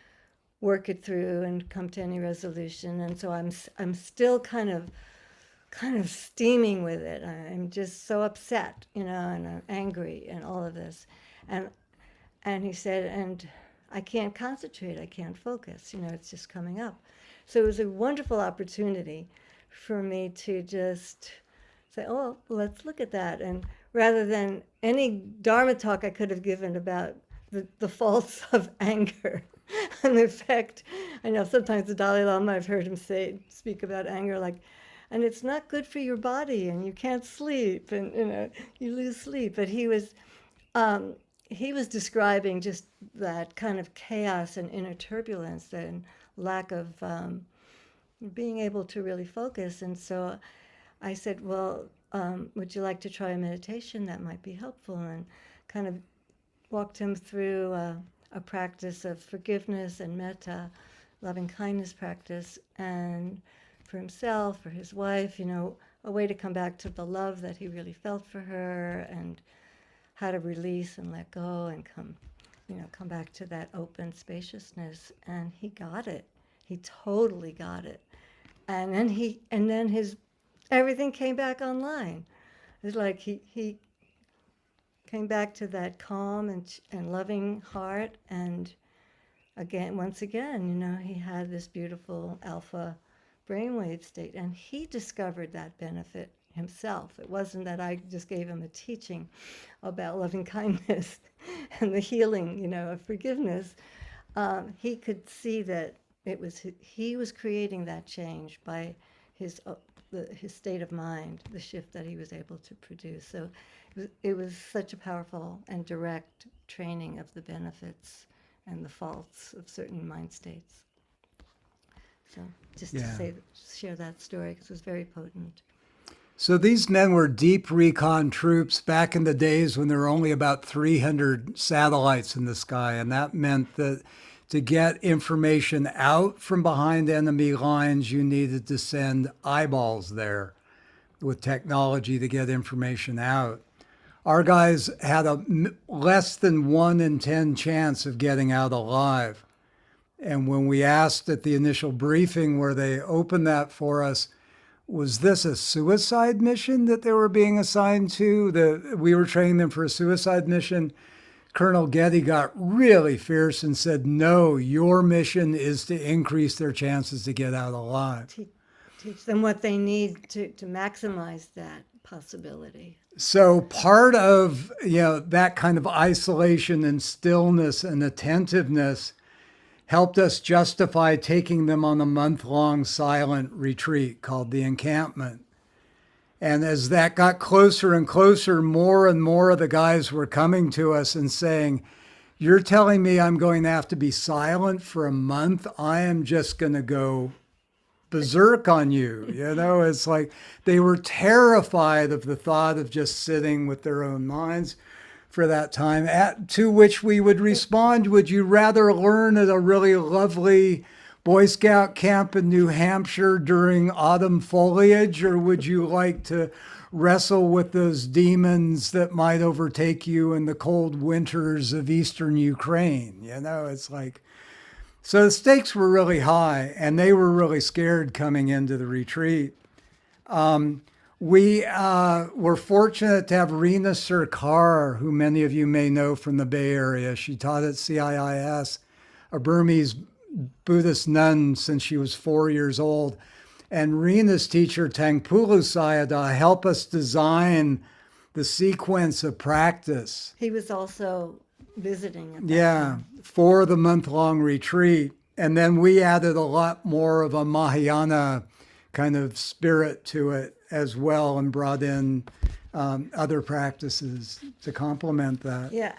work it through and come to any resolution. And so I'm still kind of steaming with it. I'm just so upset, and I'm angry and all of this. And he said, and I can't concentrate, I can't focus, it's just coming up. So it was a wonderful opportunity for me to just say, oh, let's look at that. And rather than any Dharma talk I could have given about the faults of anger and the effect, I know sometimes the Dalai Lama, I've heard him speak about anger, and it's not good for your body, and you can't sleep, and you lose sleep. But he was describing just that kind of chaos and inner turbulence and lack of being able to really focus. And so I said, well, would you like to try a meditation that might be helpful? And kind of walked him through a practice of forgiveness and metta, loving kindness practice, and for himself, for his wife, a way to come back to the love that he really felt for her, and how to release and let go and come back to that open spaciousness. And he got it. He totally got it. And then his everything came back online. It's like he came back to that calm and loving heart, and once again, he had this beautiful alpha brainwave state, and he discovered that benefit himself. It wasn't that I just gave him a teaching about loving kindness and the healing, of forgiveness. He could see that he was creating that change by his state of mind, the shift that he was able to produce. So it was such a powerful and direct training of the benefits and the faults of certain mind states. So just to share that story, because it was very potent. So these men were deep recon troops back in the days when there were only about 300 satellites in the sky, and that meant that to get information out from behind enemy lines, you needed to send eyeballs there with technology to get information out. Our guys had a less than 1 in 10 chance of getting out alive. And when we asked at the initial briefing where they opened that for us, was this a suicide mission that they were being assigned to? We were training them for a suicide mission. Colonel Getty got really fierce and said, no, your mission is to increase their chances to get out alive. Teach them what they need to maximize that possibility. So part of that kind of isolation and stillness and attentiveness helped us justify taking them on a month-long silent retreat called the encampment. And as that got closer and closer, more and more of the guys were coming to us and saying, you're telling me I'm going to have to be silent for a month? I am just going to go berserk on you. You know, it's like they were terrified of the thought of just sitting with their own minds for that time, to which we would respond, would you rather learn at a really lovely Boy Scout camp in New Hampshire during autumn foliage, or would you like to wrestle with those demons that might overtake you in the cold winters of eastern Ukraine? You know, it's like, so the stakes were really high, and they were really scared coming into the retreat. We were fortunate to have Rina Sarkar, who many of you may know from the Bay Area. She taught at CIIS, a Burmese Buddhist nun since she was 4 years old. And Rina's teacher, Tangpulu Sayadaw, helped us design the sequence of practice. He was also visiting at that time. For the month-long retreat. And then we added a lot more of a Mahayana kind of spirit to it as well, and brought in other practices to complement that. Yeah,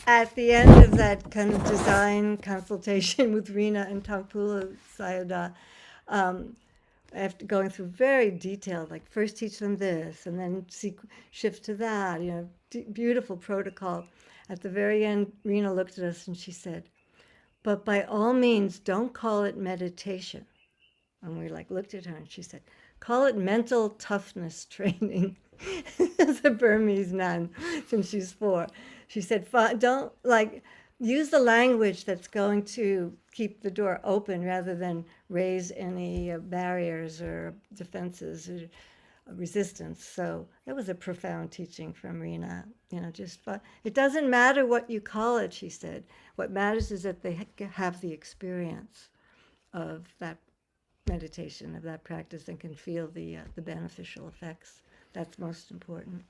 at the end of that kind of design consultation with Rina and Tangpulu Sayadaw, after going through very detailed, like first teach them this and then shift to that, you know, beautiful protocol. At the very end, Rina looked at us and she said, but by all means, don't call it meditation. And we looked at her and she said, call it mental toughness training. As a Burmese nun since she's 4. She said, don't use the language that's going to keep the door open rather than raise any barriers or defenses or resistance. So that was a profound teaching from Rina. You know, it doesn't matter what you call it, she said. What matters is that they have the experience of that meditation, of that practice, and can feel the beneficial effects. That's most important.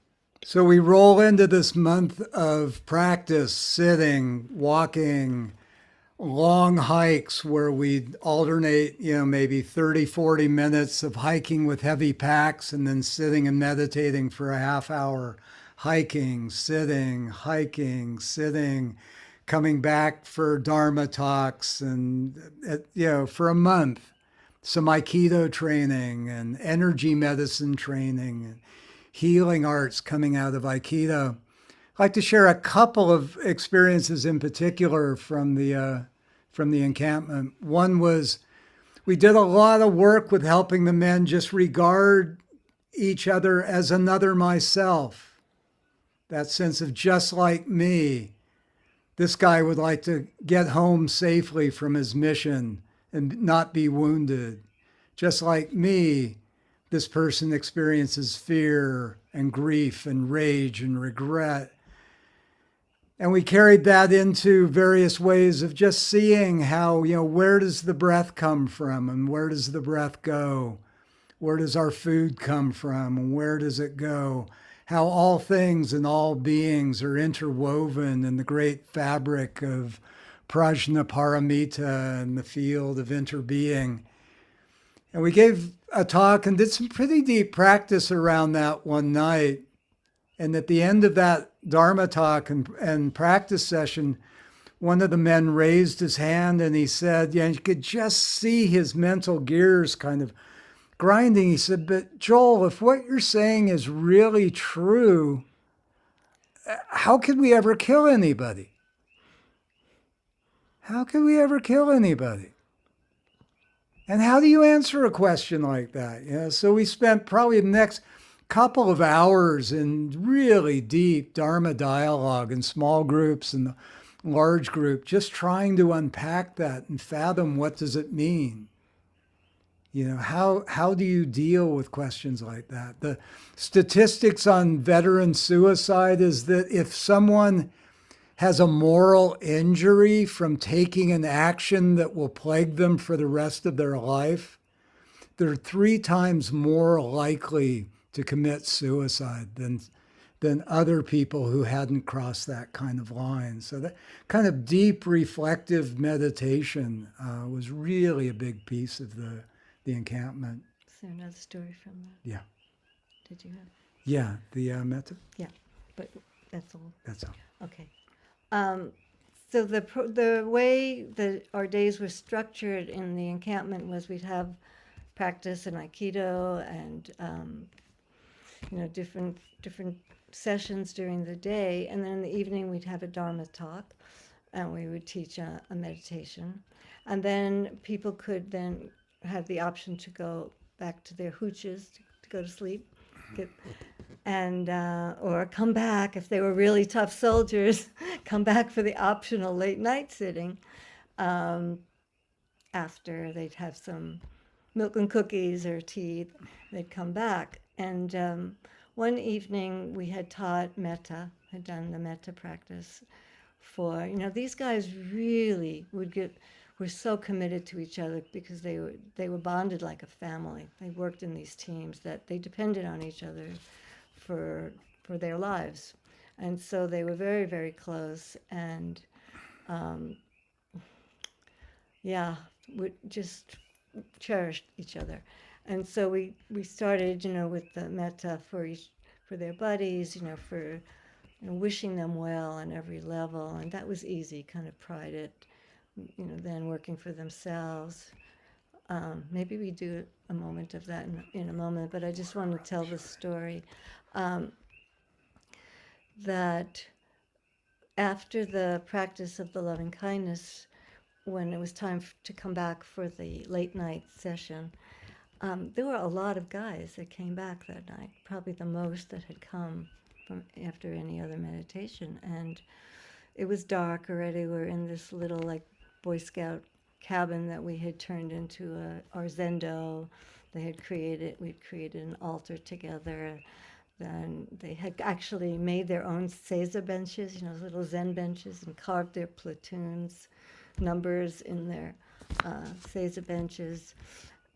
So we roll into this month of practice, sitting, walking, long hikes where we alternate, you know, maybe 30, 40 minutes of hiking with heavy packs and then sitting and meditating for a half hour, hiking, sitting, coming back for Dharma talks, and, you know, for a month, some Aikido training and energy medicine training and healing arts coming out of Aikido. I'd like to share a couple of experiences in particular from the encampment. One was we did a lot of work with helping the men just regard each other as another myself. That sense of just like me. This guy would like to get home safely from his mission and not be wounded. Just like me, this person experiences fear and grief and rage and regret. And we carried that into various ways of just seeing how, you know, where does the breath come from and where does the breath go? Where does our food come from and where does it go? How all things and all beings are interwoven in the great fabric of Prajnaparamita and the field of interbeing. And we gave a talk and did some pretty deep practice around that one night. And at the end of that Dharma talk and practice session, one of the men raised his hand and he said, yeah, you could just see his mental gears kind of grinding. He said, but Joel, if what you're saying is really true, how could we ever kill anybody? How could we ever kill anybody? And how do you answer a question like that? You know, so we spent probably the next couple of hours in really deep Dharma dialogue in small groups and large group, just trying to unpack that and fathom what does it mean. You know, how do you deal with questions like that? The statistics on veteran suicide is that if someone has a moral injury from taking an action that will plague them for the rest of their life, they're 3 times more likely to commit suicide than other people who hadn't crossed that kind of line. So that kind of deep reflective meditation was really a big piece of the encampment. Is there another story from that? Yeah. did you have? Yeah, the metta. Yeah, but that's all. That's all. Okay. So the way that our days were structured in the encampment was we'd have practice in Aikido and different sessions during the day, and then in the evening we'd have a Dharma talk, and we would teach a meditation, and then people could then have the option to go back to their hooches to go to sleep, and or come back if they were really tough soldiers, come back for the optional late night sitting. After they'd have some milk and cookies or tea, they'd come back. And one evening we had taught metta, had done the metta practice for, these guys really were so committed to each other because they were bonded like a family. They worked in these teams that they depended on each other for their lives. And so they were very, very close, and we just cherished each other. And so we started, with the metta for their buddies, for wishing them well on every level, and that was easy, kind of pride it, then working for themselves. Maybe we do a moment of that in a moment, but I just want to tell the story that after the practice of the loving kindness, when it was time to come back for the late night session, there were a lot of guys that came back that night, probably the most that had come from after any other meditation. And it was dark already. We're in this little Boy Scout cabin that we had turned into our zendo. We'd created an altar together. Then they had actually made their own seiza benches, little Zen benches, and carved their platoons, numbers in their seiza benches.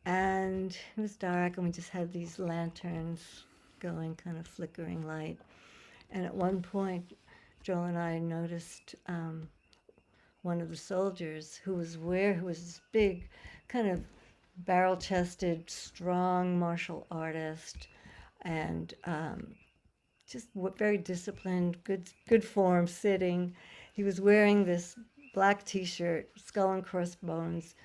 And it was dark, and we just had these lanterns going, kind of flickering light. And at one point, Joel and I noticed one of the soldiers who was this big, kind of barrel-chested, strong martial artist, and just very disciplined, good form, sitting. He was wearing this black T-shirt, skull and crossbones,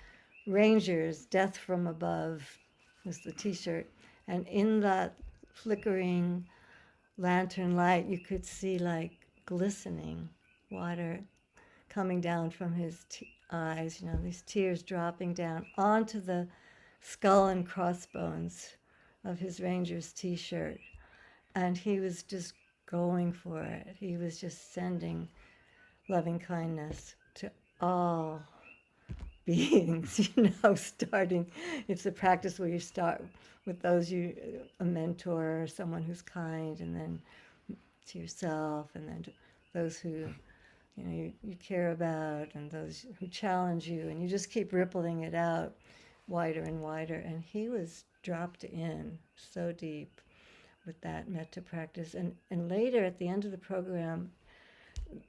Rangers, Death from Above was the T-shirt. And in that flickering lantern light, you could see glistening water coming down from his eyes, these tears dropping down onto the skull and crossbones of his Rangers T-shirt. And he was just going for it. He was just sending loving kindness to all beings, starting. It's a practice where you start with a mentor or someone who's kind, and then to yourself, and then to those who you care about, and those who challenge you, and you just keep rippling it out wider and wider. And he was dropped in so deep with that metta practice. And later, at the end of the program,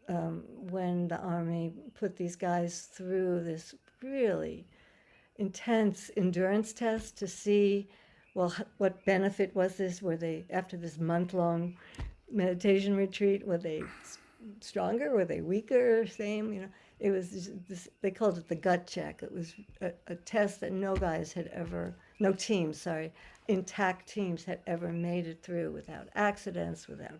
when the Army put these guys through this really intense endurance test to see, well, what benefit was this? Were they, after this month-long meditation retreat, were they stronger? Were they weaker? Same? It was this, they called it the gut check. It was a test that intact teams had ever made it through without accidents, without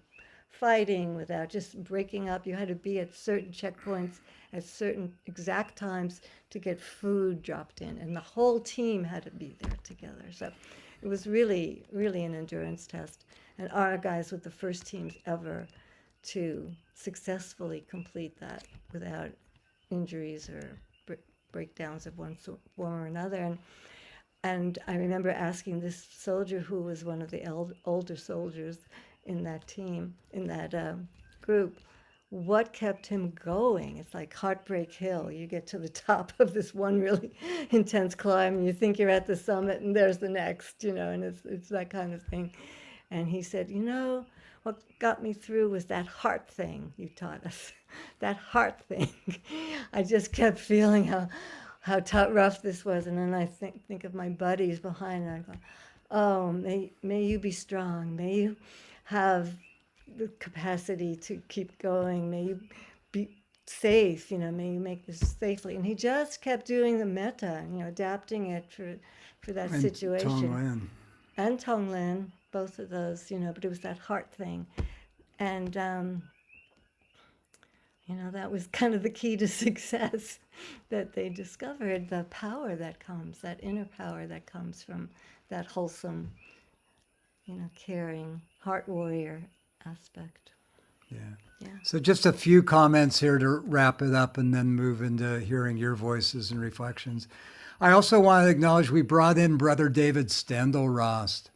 fighting, without just breaking up. You had to be at certain checkpoints at certain exact times to get food dropped in, and the whole team had to be there together. So it was really, really an endurance test. And our guys were the first teams ever to successfully complete that without injuries or breakdowns of one form or another. And I remember asking this soldier, who was one of the older soldiers in that team, in that group, what kept him going. It's like Heartbreak Hill. You get to the top of this one really intense climb, and you think you're at the summit, and there's the next, and it's that kind of thing. And he said, what got me through was that heart thing you taught us, that heart thing. I just kept feeling how rough this was. And then I think of my buddies behind, and I go, oh, may you be strong. May you have the capacity to keep going. May you be safe, may you make this safely. And he just kept doing the metta, adapting it for that And situation. Tonglen. And Tonglen, both of those, but it was that heart thing. And, that was kind of the key to success, that they discovered the power that comes, that inner power that comes from that wholesome, caring heart warrior aspect. Yeah. Yeah. So just a few comments here to wrap it up and then move into hearing your voices and reflections. I also want to acknowledge we brought in Brother David Steindl-Rast,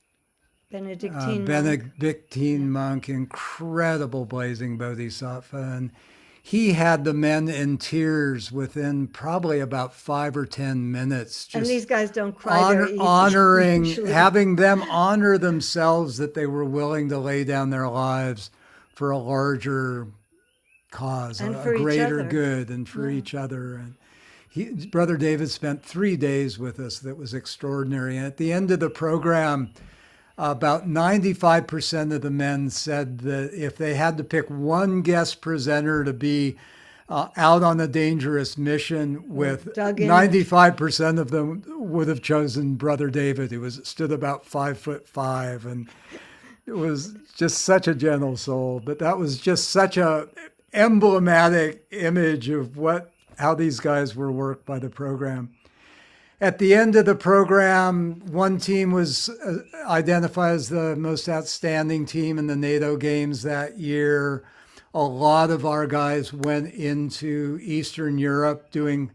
Benedictine monk, incredible blazing bodhisattva. And he had the men in tears within probably about 5 or 10 minutes. Just and these guys don't cry very easy, honoring, usually. having them honor themselves, that they were willing to lay down their lives for a larger cause, and a for greater each other. good, and for each other. And Brother David spent 3 days with us. That was extraordinary. And at the end of the program, about 95% of the men said that if they had to pick one guest presenter to be out on a dangerous mission with, 95% of them would have chosen Brother David, who stood about 5'5", and it was just such a gentle soul. But that was just such a emblematic image of how these guys were worked by the program. At the end of the program, one team was identified as the most outstanding team in the NATO Games that year. A lot of our guys went into Eastern Europe doing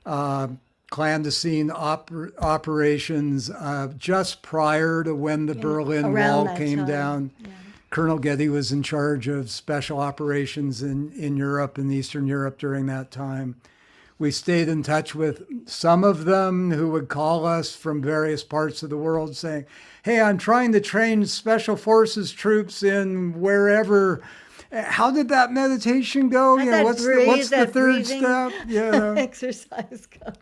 clandestine operations just prior to when the Berlin Wall came down. Yeah. Colonel Getty was in charge of special operations in Europe and Eastern Europe during that time. We stayed in touch with some of them who would call us from various parts of the world saying, hey, I'm trying to train special forces troops in wherever. How did that meditation go? What's the third step? Exercise go.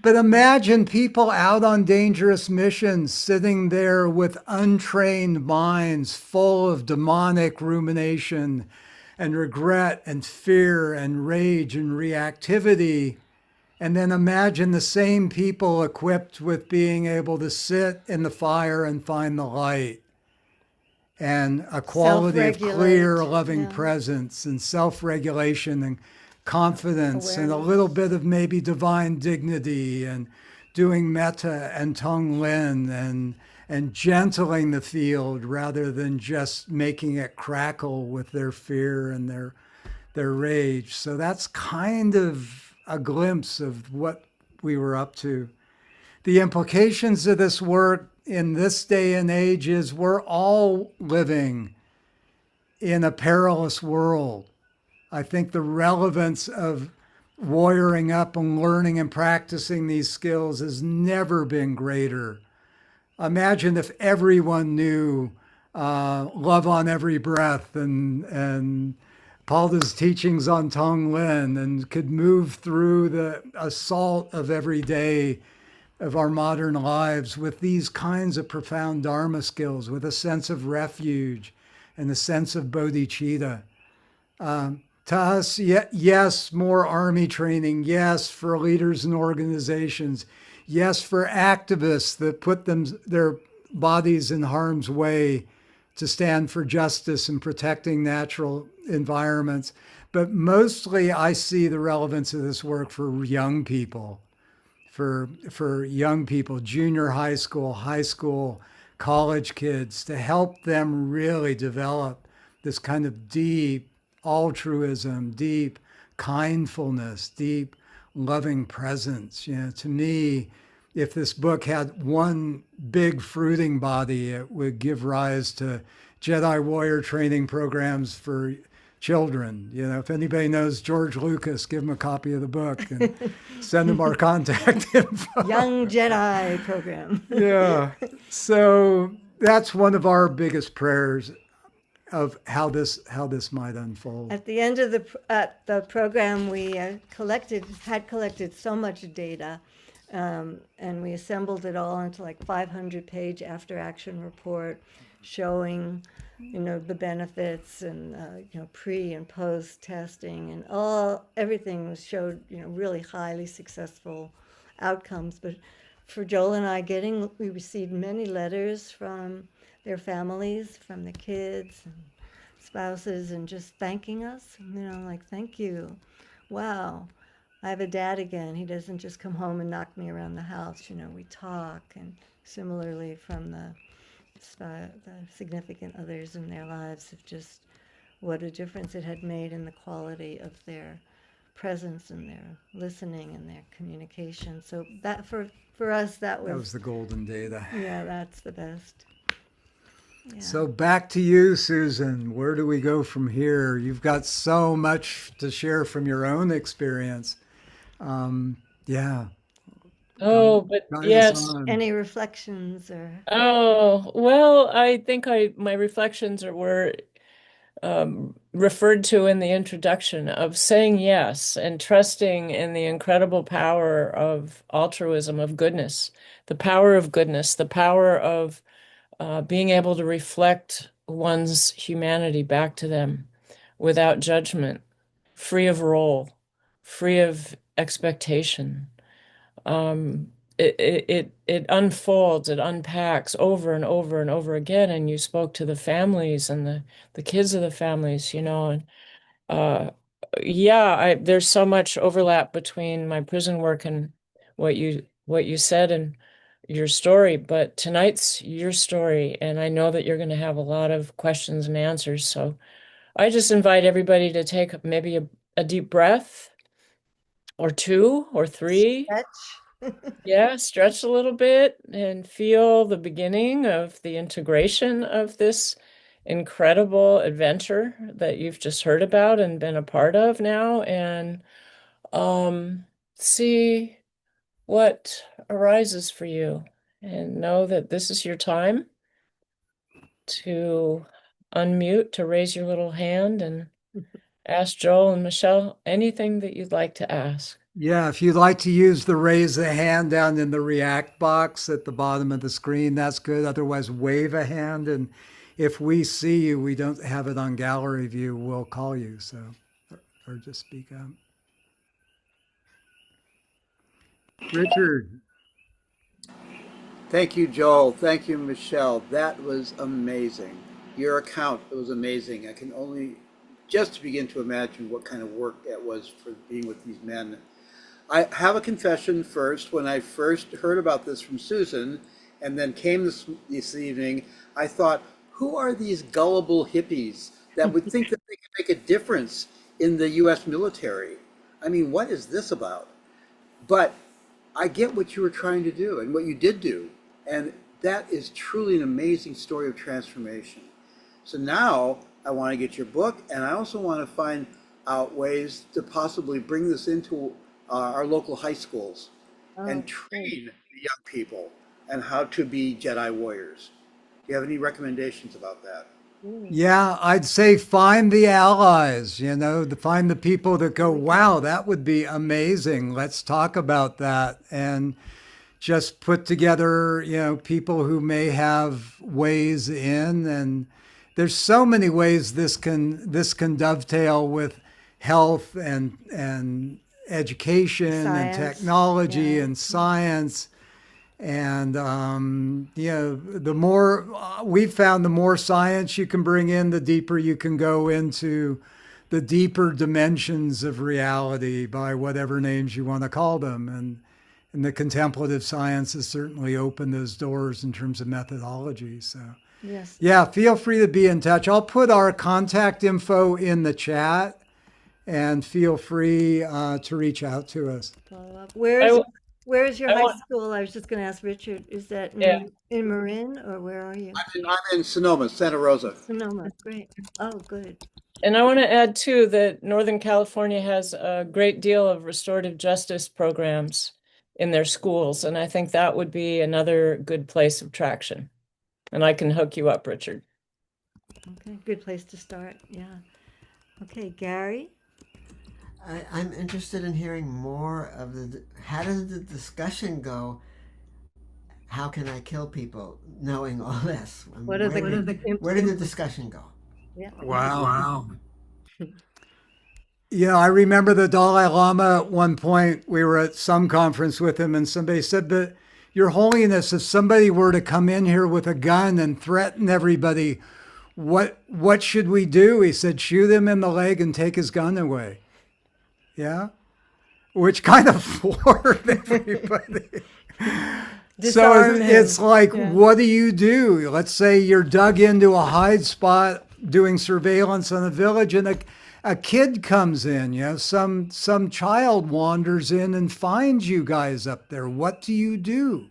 But imagine people out on dangerous missions sitting there with untrained minds full of demonic rumination and regret and fear and rage and reactivity. And then imagine the same people equipped with being able to sit in the fire and find the light, and a quality of clear, loving presence and self-regulation and confidence, and a little bit of maybe divine dignity, and doing metta and tonglen and gentling the field rather than just making it crackle with their fear and their rage. So that's kind of a glimpse of what we were up to. The implications of this work in this day and age is we're all living in a perilous world. I think the relevance of warrioring up and learning and practicing these skills has never been greater. Imagine if everyone knew love on every breath and Palda's teachings on Tonglen, and could move through the assault of every day of our modern lives with these kinds of profound Dharma skills, with a sense of refuge and a sense of bodhicitta. To us, yes, more army training. Yes, for leaders and organizations. Yes, for activists that put their bodies in harm's way to stand for justice and protecting natural environments. But mostly I see the relevance of this work for young people, for young people, junior high school, college kids, to help them really develop this kind of deep altruism, deep kindfulness, deep loving presence. To me, if this book had one big fruiting body, it would give rise to Jedi Warrior training programs for children. If anybody knows George Lucas, give him a copy of the book and send him our contact info. Young Jedi program. Yeah. So that's one of our biggest prayers of how this might unfold. At the end of the program, we had collected so much data And we assembled it all into like 500-page after action report showing, the benefits and, pre and post testing and everything was showed, really highly successful outcomes. But for Joel and I we received many letters from their families, from the kids and spouses, and just thanking us, like, thank you. Wow. I have a dad again. He doesn't just come home and knock me around the house. We talk. And similarly from the significant others in their lives, of just what a difference it had made in the quality of their presence and their listening and their communication. So that for us, that That was, was the golden data. yeah, that's the best. Yeah. So back to you, Susan. Where do we go from here? You've got so much to share from your own experience. Yeah, Oh, but guide us yes. on. Any reflections or? Oh, well, I think my reflections were referred to in the introduction of saying yes and trusting in the incredible power of altruism, of goodness, the power of being able to reflect one's humanity back to them without judgment, free of role, free of expectation. It unfolds, it unpacks over and over and over again. And you spoke to the families and the kids of the families, and uh, yeah, there's so much overlap between my prison work and what you said and your story. But tonight's your story, and I know that you're going to have a lot of questions and answers. So I just invite everybody to take maybe a deep breath or two or three. Stretch. Yeah, stretch a little bit and feel the beginning of the integration of this incredible adventure that you've just heard about and been a part of now, and see what arises for you. And know that this is your time to unmute, to raise your little hand and ask Joel and Michelle anything that you'd like to ask. Yeah, if you'd like to use the raise a hand down in the react box at the bottom of the screen, that's good. Otherwise, wave a hand. And if we see you, we don't have it on gallery view, we'll call you. So, or just speak up. Richard. Thank you, Joel. Thank you, Michelle. That was amazing. Your account was amazing. I can only just begin to imagine what kind of work that was for being with these men. I have a confession first. When I first heard about this from Susan and then came this evening, I thought, who are these gullible hippies that would think that they could make a difference in the US military? I mean, what is this about? But I get what you were trying to do and what you did do. And that is truly an amazing story of transformation. So now I want to get your book, and I also want to find out ways to possibly bring this into our local high schools and train the young people and how to be Jedi Warriors. Do you have any recommendations about that? Yeah, I'd say find the allies, to find the people that go, wow, that would be amazing. Let's talk about that. And just put together, people who may have ways in. And there's so many ways this can dovetail with health and education and Science. technology Yeah. and science. And, the more we've found, the more science you can bring in, the deeper you can go into the deeper dimensions of reality by whatever names you want to call them. And the contemplative sciences certainly open those doors in terms of methodology. So, Yes. yeah, feel free to be in touch. I'll put our contact info in the chat and feel free to reach out to us. Follow up. I, Where's your I high want, school? I was just going to ask Richard. Is that yeah. in Marin, or where are you? I'm in Sonoma, Santa Rosa. Sonoma. Great. Oh, good. And I want to add too that Northern California has a great deal of restorative justice programs in their schools, and I think that would be another good place of traction. And I can hook you up, Richard. Okay, good place to start. Yeah. Okay, Gary. I'm interested in hearing more of how did the discussion go? How can I kill people? Knowing all this, What are where did the discussion go? yeah. Wow. Wow. Yeah, I remember the Dalai Lama at one point. We were at some conference with him, and somebody said, "But Your Holiness, if somebody were to come in here with a gun and threaten everybody, what should we do?" He said, "Shoot him in the leg and take his gun away." Yeah, which kind of floored everybody. So it's like, what do you do? Let's say you're dug into a hide spot doing surveillance on a village, and a kid comes in, some child wanders in and finds you guys up there. What do you do?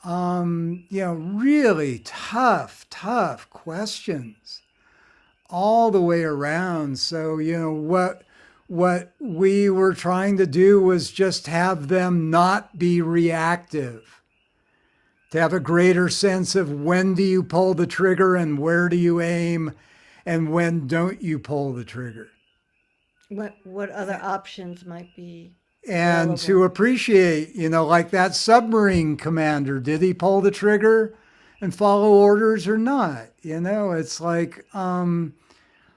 Really tough questions all the way around. So, what we were trying to do was just have them not be reactive, to have a greater sense of when do you pull the trigger and where do you aim and when don't you pull the trigger. What other options might be And available? to appreciate, like that submarine commander, did he pull the trigger and follow orders or not? It's like,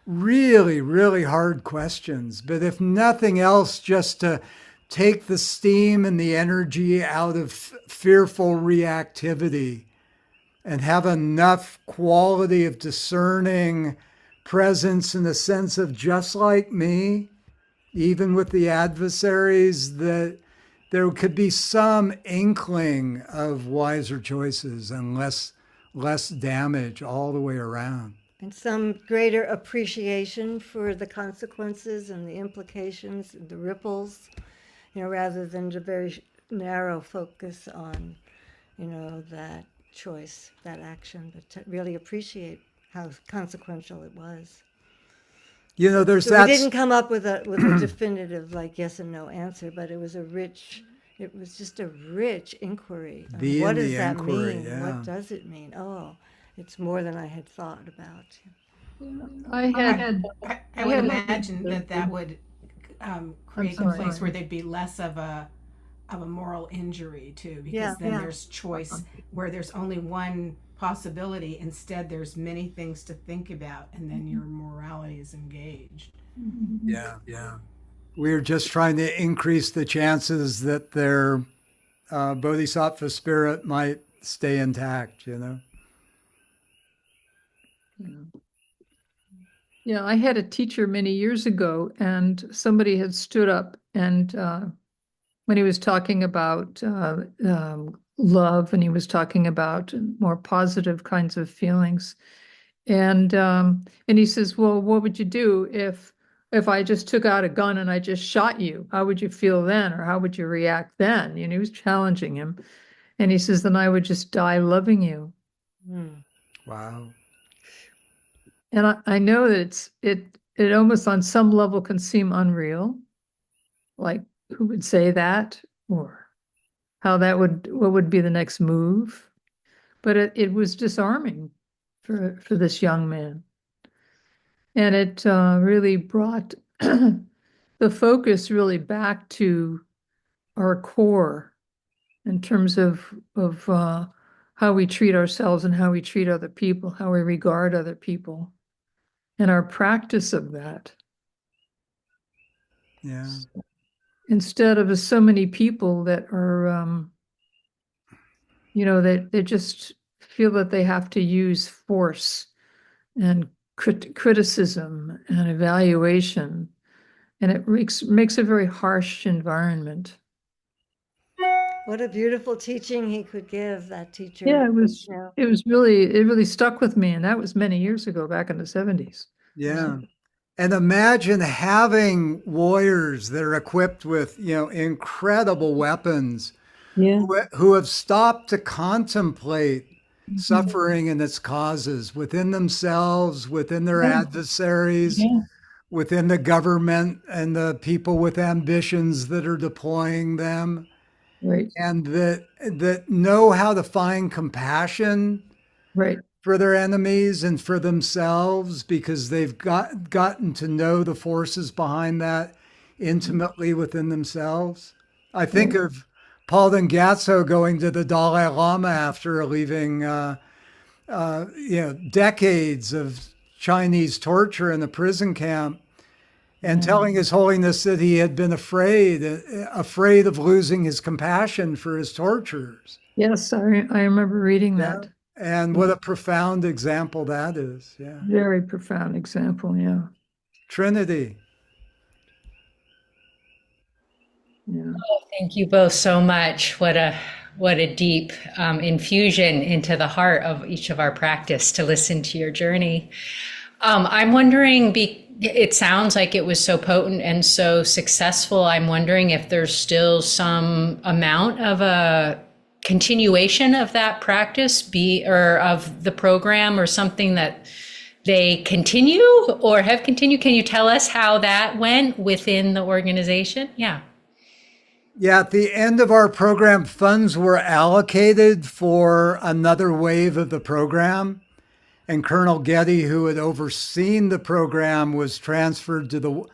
really, really hard questions. But if nothing else, just to take the steam and the energy out of fearful reactivity and have enough quality of discerning presence in the sense of just like me, even with the adversaries, that there could be some inkling of wiser choices and less damage all the way around. And some greater appreciation for the consequences and the implications, the ripples, rather than the very narrow focus on, that choice, that action, but to really appreciate how consequential it was. There's So that. we didn't come up with a definitive like yes and no answer, but it was just a rich inquiry. What does that mean? Yeah. What does it mean? Oh, it's more than I had thought about. I would imagine that would create a place where there'd be less of a moral injury too, because then there's choice where there's only one possibility. Instead, there's many things to think about, and then your morality is engaged. Yeah. We're just trying to increase the chances that their bodhisattva spirit might stay intact, Yeah, I had a teacher many years ago, and somebody had stood up and when he was talking about love, and he was talking about more positive kinds of feelings, and he says, "Well, what would you do if I just took out a gun and I just shot you? How would you feel then, or how would you react then?" He was challenging him, and he says, "Then I would just die loving you." Wow. And I know that it almost on some level can seem unreal, like who would say that, or what would be the next move? But it was disarming for this young man, and it really brought the focus really back to our core in terms of how we treat ourselves and how we treat other people, how we regard other people, and our practice of that. Yeah. Instead of so many people that are, they just feel that they have to use force and criticism and evaluation, and it makes a very harsh environment. What a beautiful teaching he could give, that teacher. Yeah, it really stuck with me, and that was many years ago, back in the 70s. Yeah. And imagine having warriors that are equipped with, incredible weapons, who have stopped to contemplate suffering and its causes within themselves, within their adversaries, within the government and the people with ambitions that are deploying them. Right. And that know how to find compassion. Right. for their enemies and for themselves, because they've gotten to know the forces behind that intimately within themselves. I think of Paul Gatso going to the Dalai Lama after leaving, decades of Chinese torture in the prison camp, and telling His Holiness that he had been afraid of losing his compassion for his torturers. Yes, I remember reading that. And what a profound example that is. Yeah. Very profound example, yeah. Trinity. Yeah. Oh, thank you both so much. What a deep infusion into the heart of each of our practice to listen to your journey. I'm wondering, it sounds like it was so potent and so successful. I'm wondering if there's still some amount of a continuation of that practice or of the program, or something that they continue or have continued. Can you tell us how that went within the organization? Yeah. Yeah, at the end of our program, funds were allocated for another wave of the program. And Colonel Getty, who had overseen the program, was transferred to the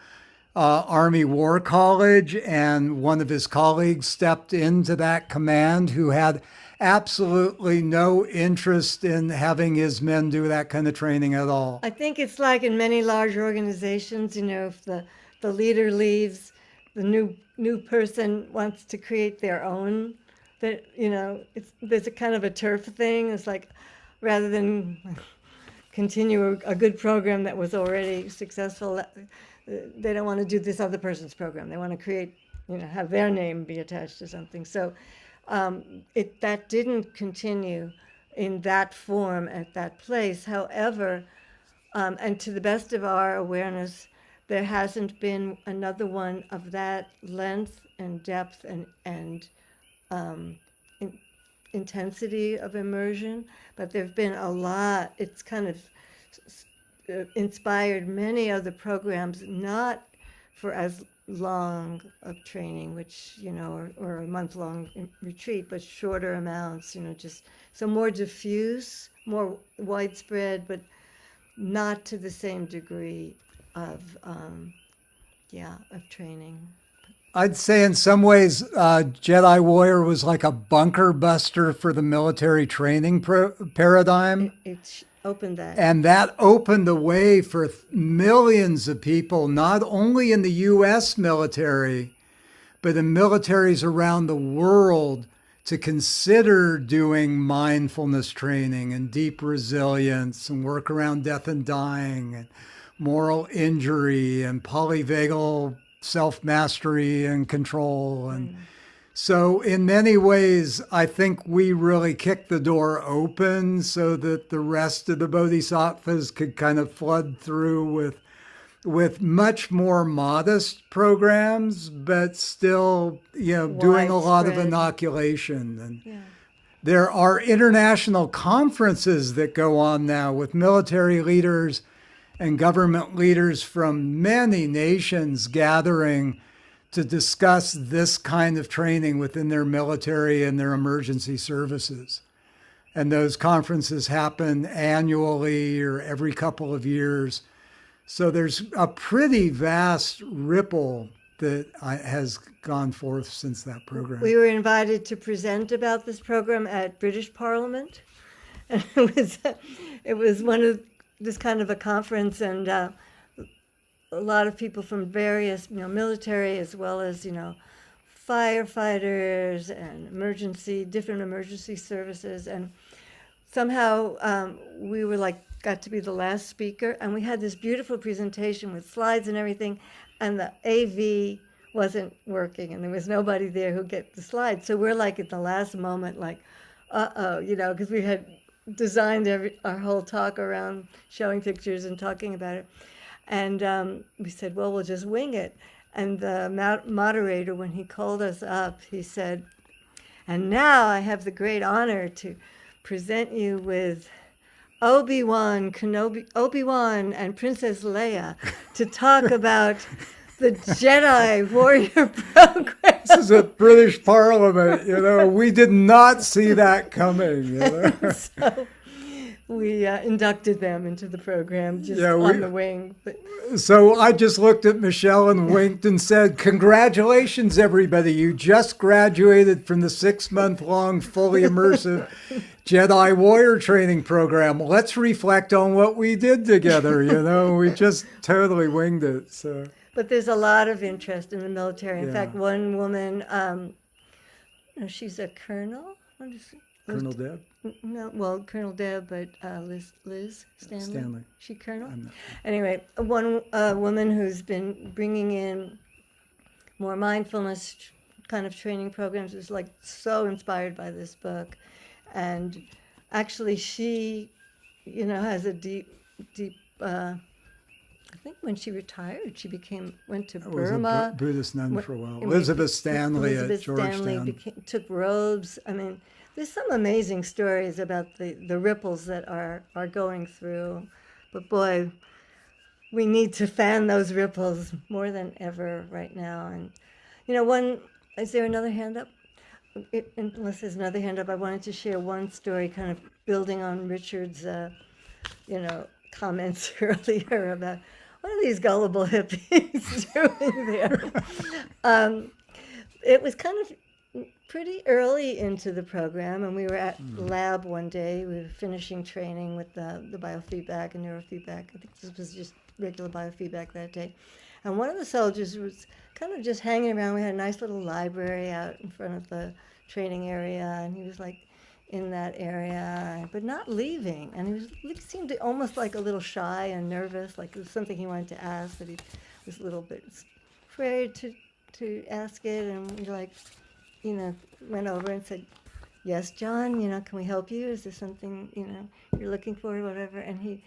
Army War College. And one of his colleagues stepped into that command, who had absolutely no interest in having his men do that kind of training at all. I think it's like in many large organizations, if the leader leaves, the new person wants to create their own. That there's a kind of a turf thing. It's like, rather than continue a good program that was already successful, they don't want to do this other person's program. They want to create, have their name be attached to something. So that didn't continue in that form at that place. However, and to the best of our awareness, there hasn't been another one of that length and depth and intensity of immersion, but there've been a lot. It's kind of inspired many other programs, not for as long of training, which, or a month-long retreat, but shorter amounts, just so more diffuse, more widespread, but not to the same degree of training. I'd say in some ways, Jedi Warrior was like a bunker buster for the military training paradigm. It opened that. And that opened the way for millions of people, not only in the U.S. military, but in militaries around the world, to consider doing mindfulness training and deep resilience and work around death and dying and moral injury and polyvagal self-mastery and control. And so in many ways, I think we really kicked the door open so that the rest of the bodhisattvas could kind of flood through with much more modest programs, but still, doing a lot of inoculation. And there are international conferences that go on now with military leaders and government leaders from many nations gathering to discuss this kind of training within their military and their emergency services. And those conferences happen annually or every couple of years. So there's a pretty vast ripple that has gone forth since that program. We were invited to present about this program at British Parliament. And it was one of this kind of a conference, and a lot of people from various, military as well as, firefighters and different emergency services. And somehow we were got to be the last speaker, and we had this beautiful presentation with slides and everything, and the AV wasn't working, and there was nobody there who get the slides. So we're at the last moment, because we had designed our whole talk around showing pictures and talking about it. And we said, well, we'll just wing it. And the moderator, when he called us up, he said, and now I have the great honor to present you with Obi-Wan and Princess Leia to talk about the Jedi Warrior program. This is a British Parliament, we did not see that coming. So we inducted them into the program just Yeah, on the wing. But So I just looked at Michelle and winked and said, "Congratulations, everybody. You just graduated from the 6-month-long, fully immersive Jedi Warrior training program. Let's reflect on what we did together." We just totally winged it. So, but there's a lot of interest in the military. In Yeah. fact, one woman, she's a colonel. What is it? Colonel Deb? No, well, Colonel Deb, but Liz Stanley. Stanley. She Colonel? I'm not- Anyway, one woman who's been bringing in more mindfulness kind of training programs was like so inspired by this book. And actually she, has a deep, I think when she retired, she went to I was a Burma. Buddhist nun for a while. And Elizabeth Stanley Elizabeth at Georgetown. Stanley took robes. I mean, there's some amazing stories about the ripples that are going through. But boy, we need to fan those ripples more than ever right now. And, is there another hand up? Unless there's another hand up, I wanted to share one story kind of building on Richard's, comments earlier about what are these gullible hippies doing there? It was kind of pretty early into the program, and we were at lab one day. We were finishing training with the biofeedback and neurofeedback. I think this was just regular biofeedback that day. And one of the soldiers was kind of just hanging around. We had a nice little library out in front of the training area, and he was like in that area, but not leaving. And he seemed almost like a little shy and nervous, like it was something he wanted to ask, but he was a little bit afraid to ask it. And we went over and said, "Yes, John, can we help you? Is there something, you're looking for or whatever?" And he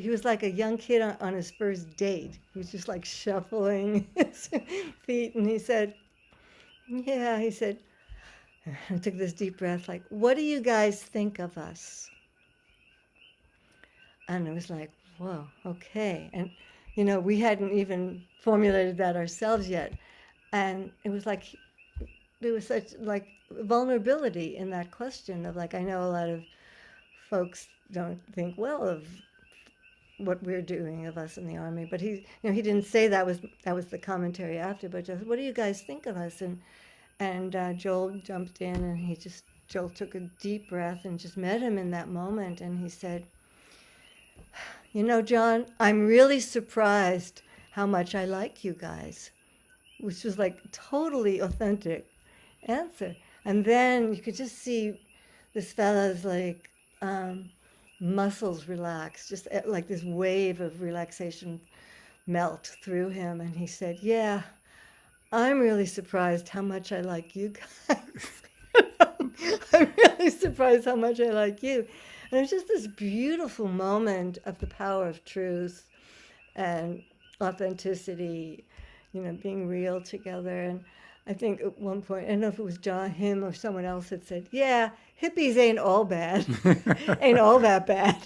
was like a young kid on his first date. He was just like shuffling his feet, and he said, I took this deep breath, like, "What do you guys think of us?" And it was like, whoa, okay. And, we hadn't even formulated that ourselves yet. And it was like, there was such like vulnerability in that question of like, I know a lot of folks don't think well of what we're doing, of us in the Army, but he didn't say that was the commentary after, but just, "What do you guys think of us?" And Joel jumped in, and Joel took a deep breath and just met him in that moment. And he said, "John, I'm really surprised how much I like you guys," which was like totally authentic answer. And then you could just see this fella's like muscles relax, just like this wave of relaxation melt through him. And he said, "Yeah, I'm really surprised how much I like you guys." I'm really surprised how much I like you. And it's just this beautiful moment of the power of truth and authenticity, being real together. And I think at one point, I don't know if it was him or someone else had said, "Yeah, hippies ain't all bad, ain't all that bad."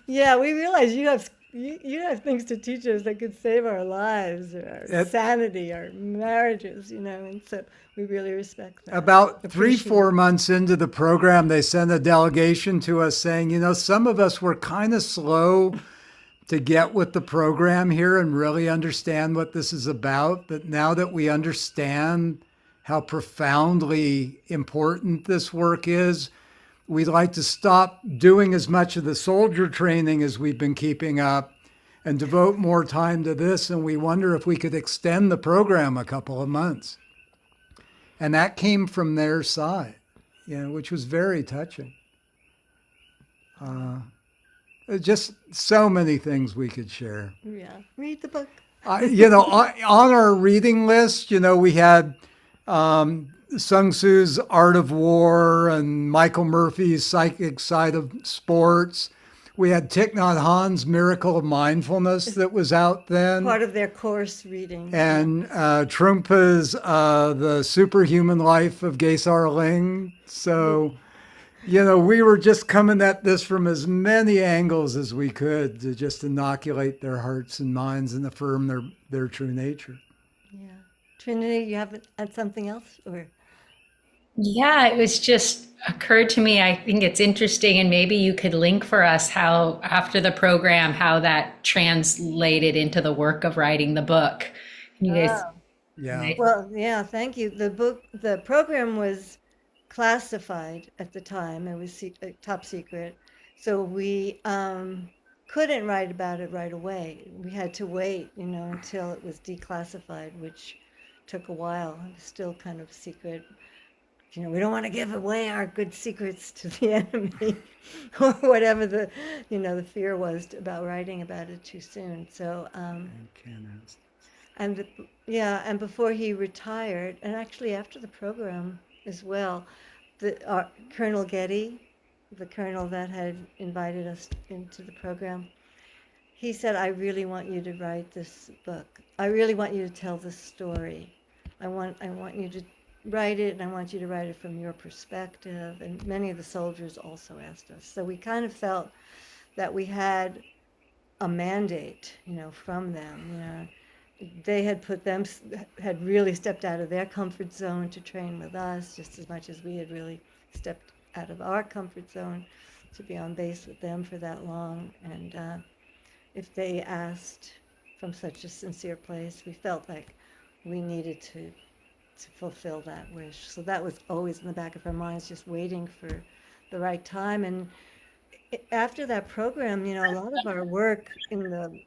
Yeah, we realize you have things to teach us that could save our lives, or our sanity, our marriages, and so we really respect that. About 3-4 months into the program, they sent a delegation to us saying, some of us were kind of slow to get with the program here and really understand what this is about. But now that we understand how profoundly important this work is, we'd like to stop doing as much of the soldier training as we've been keeping up and devote more time to this. And we wonder if we could extend the program a couple of months. And that came from their side, which was very touching. Just so many things we could share. Yeah, read the book. On our reading list, we had Sun Tzu's Art of War and Michael Murphy's Psychic Side of Sports. We had Thich Nhat Hanh's Miracle of Mindfulness that was out then. Part of their course reading. And Trungpa's The Superhuman Life of Gesar Ling. So, we were just coming at this from as many angles as we could to just inoculate their hearts and minds and affirm their true nature. Yeah. Trinity, you have something else? Or Yeah, it was just occurred to me. I think it's interesting, and maybe you could link for us how, after the program, how that translated into the work of writing the book. You guys, Oh, Yeah. right? well, yeah, thank you. The program was classified at the time. It was top secret. So we couldn't write about it right away. We had to wait, until it was declassified, which took a while. It was still kind of secret. We don't want to give away our good secrets to the enemy or whatever the fear was about writing about it too soon. So, and yeah, and before he retired, and actually after the program as well, Colonel Getty, the colonel that had invited us into the program, he said, "I really want you to write this book. I really want you to tell this story. I want you to write it, and I want you to write it from your perspective." And many of the soldiers also asked us. So we kind of felt that we had a mandate, from them. They had really stepped out of their comfort zone to train with us, just as much as we had really stepped out of our comfort zone to be on base with them for that long. And if they asked from such a sincere place, we felt like we needed to fulfill that wish. So that was always in the back of our minds, just waiting for the right time. And after that program, a lot of our work in the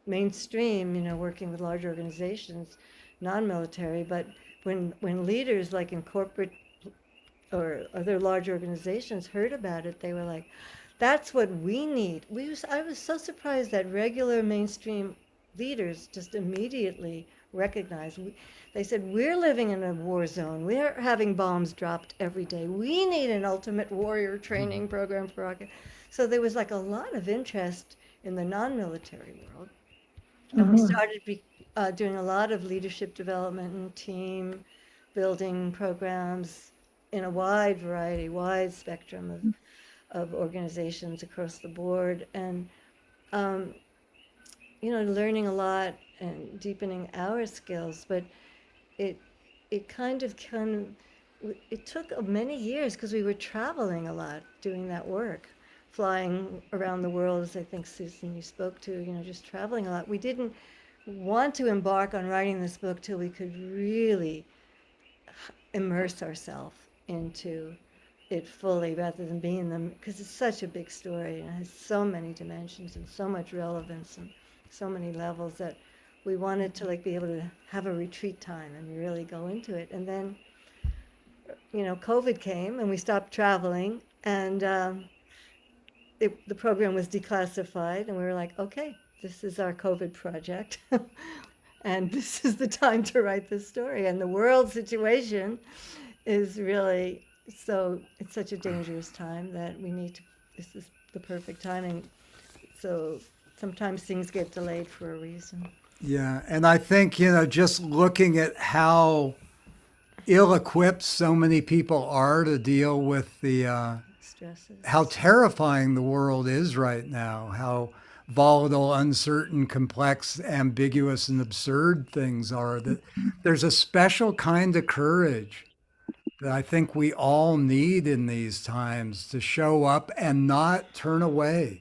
mainstream, working with large organizations, non-military, but when leaders like in corporate or other large organizations heard about it, they were like, "That's what we need." I was so surprised that regular mainstream leaders just immediately recognized. They said, "We're living in a war zone. We're having bombs dropped every day. We need an ultimate warrior training program for our." So there was like a lot of interest in the non-military world. And we started doing a lot of leadership development and team building programs in a wide spectrum of organizations across the board. And, um, learning a lot and deepening our skills. But it, it took many years because we were traveling a lot doing that work, flying around the world, as I think, Susan, you spoke to, just traveling a lot. We didn't want to embark on writing this book till we could really immerse ourselves into it fully rather than being them, because it's such a big story and it has so many dimensions and so much relevance and so many levels that we wanted to be able to have a retreat time and really go into it. And then COVID came and we stopped traveling, and the program was declassified, and we were like, okay, this is our COVID project. And this is the time to write this story. And the world situation is really, so it's such a dangerous time that this is the perfect timing. So sometimes things get delayed for a reason. Yeah. And I think, just looking at how ill-equipped so many people are to deal with the Stresses. how terrifying the world is right now, how volatile, uncertain, complex, ambiguous, and absurd things are, that there's a special kind of courage that I think we all need in these times to show up and not turn away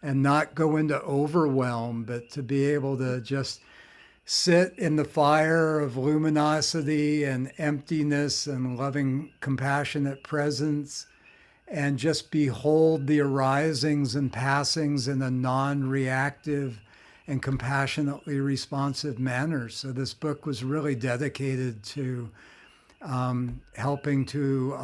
and not go into overwhelm, but to be able to just sit in the fire of luminosity and emptiness and loving, compassionate presence and just behold the arisings and passings in a non-reactive and compassionately responsive manner. So this book was really dedicated to helping to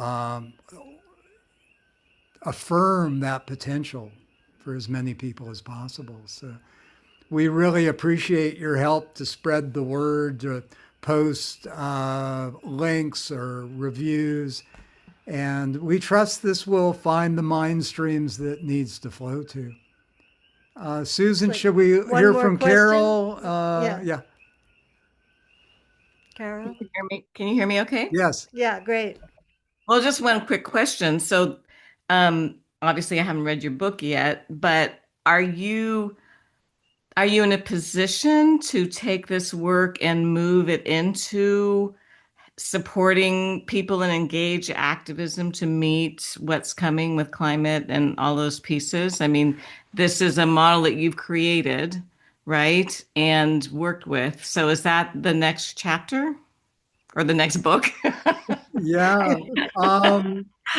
affirm that potential for as many people as possible. So we really appreciate your help to spread the word, to post links or reviews. And we trust this will find the mind streams that it needs to flow to. Susan, Wait, should we one hear more from question? Carol? Yeah. Carol? Can you hear me okay? Yes. Yeah, great. Well, just one quick question. So, obviously I haven't read your book yet, but are you in a position to take this work and move it into supporting people in engaged activism to meet what's coming with climate and all those pieces. I mean, this is a model that you've created, right? And worked with. So is that the next chapter or the next book? Yeah.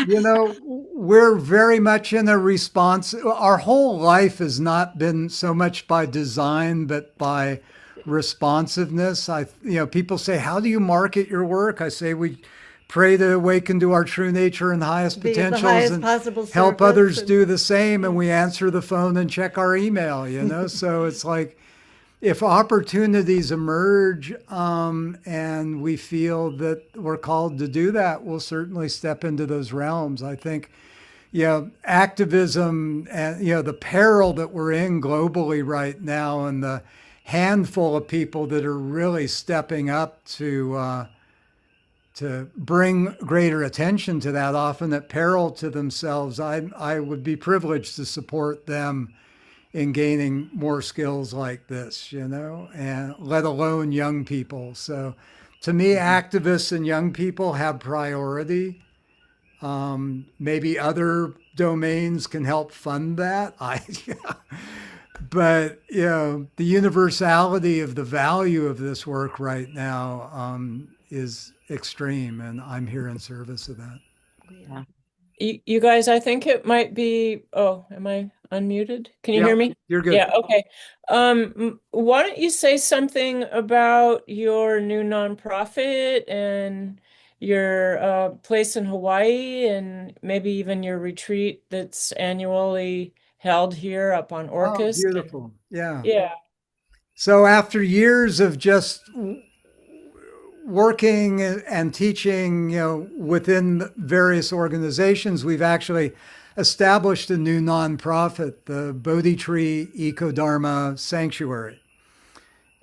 You know, we're very much in a response. Our whole life has not been so much by design, but by responsiveness. People say, how do you market your work? I say, we pray to awaken to our true nature and highest Be the potentials highest and possible help service others and- do the same. And we answer the phone and check our email, So it's like, if opportunities emerge and we feel that we're called to do that, we'll certainly step into those realms. I think, activism and, the peril that we're in globally right now and the handful of people that are really stepping up to bring greater attention to that, often at peril to themselves. I would be privileged to support them in gaining more skills like this, and let alone young people. So to me, activists and young people have priority. Maybe other domains can help fund that. But the universality of the value of this work right now is extreme, and I'm here in service of that. Yeah. You guys, I think it might be, oh, am I unmuted? Can you hear me? You're good. Yeah, okay. Why don't you say something about your new nonprofit and your place in Hawaii and maybe even your retreat that's annually held here up on Oh, Orcas? beautiful. Yeah. Yeah. So after years of just working and teaching, within various organizations, we've actually established a new nonprofit, the Bodhi Tree Eco Dharma Sanctuary.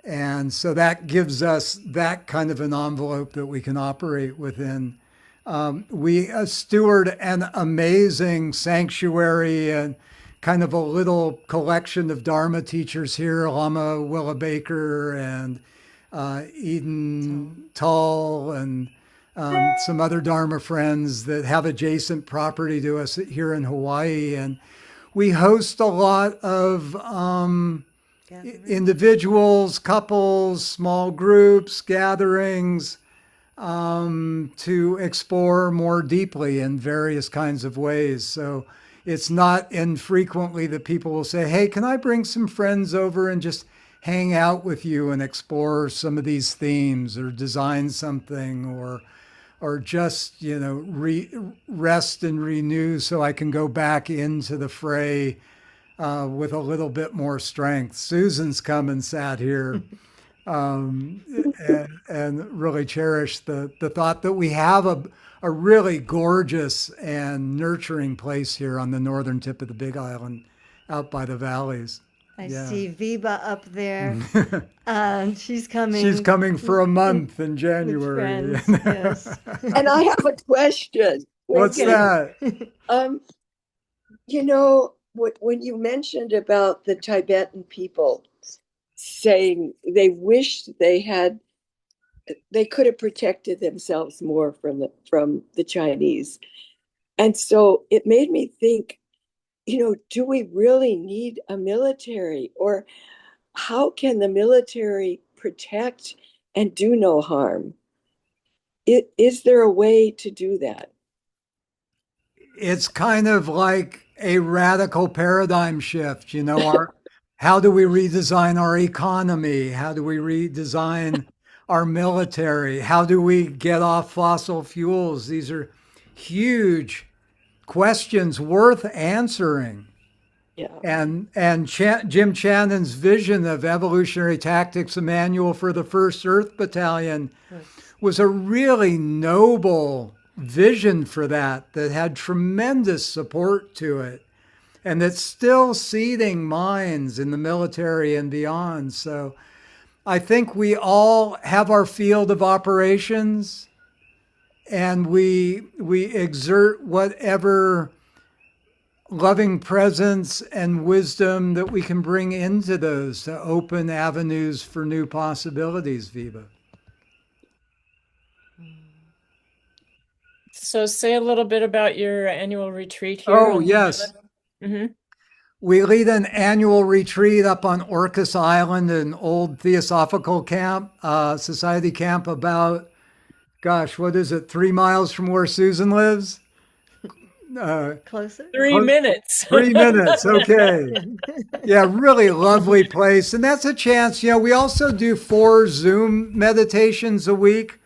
And so that gives us that kind of an envelope that we can operate within. We steward an amazing sanctuary and kind of a little collection of Dharma teachers here, Lama Willa Baker and Eden Tall and some other Dharma friends that have adjacent property to us here in Hawaii. And we host a lot of individuals, couples, small groups, gatherings to explore more deeply in various kinds of ways. So it's not infrequently that people will say, hey, can I bring some friends over and just hang out with you and explore some of these themes or design something or just, rest and renew so I can go back into the fray with a little bit more strength. Susan's come and sat here and really cherished the thought that we have a really gorgeous and nurturing place here on the northern tip of the Big Island out by the valleys. I Yeah. see Viva up there. She's coming. She's coming for a month in with January. friends, yes. And I have a question. What's Okay. that? When you mentioned about the Tibetan people saying they wish they could have protected themselves more from the Chinese. And so it made me think, do we really need a military, or how can the military protect and do no harm? Is there a way to do that? It's kind of like a radical paradigm shift. How do we redesign our economy? How do we redesign our military? How do we get off fossil fuels? These are huge questions worth answering. Yeah. And Jim Shannon's vision of evolutionary tactics, a manual for the First Earth Battalion, was a really noble vision for that had tremendous support to it. And that's still seeding minds in the military and beyond. So I think we all have our field of operations, and we exert whatever loving presence and wisdom that we can bring into those to open avenues for new possibilities, Viva. So say a little bit about your annual retreat here Oh, on the yes. island. Hmm. We lead an annual retreat up on Orcas Island, an old theosophical camp, society camp about, gosh, what is it, 3 miles from where Susan lives? Closer? 3 minutes. 3 minutes. Okay. Yeah, really lovely place. And that's a chance. We also do 4 Zoom meditations a week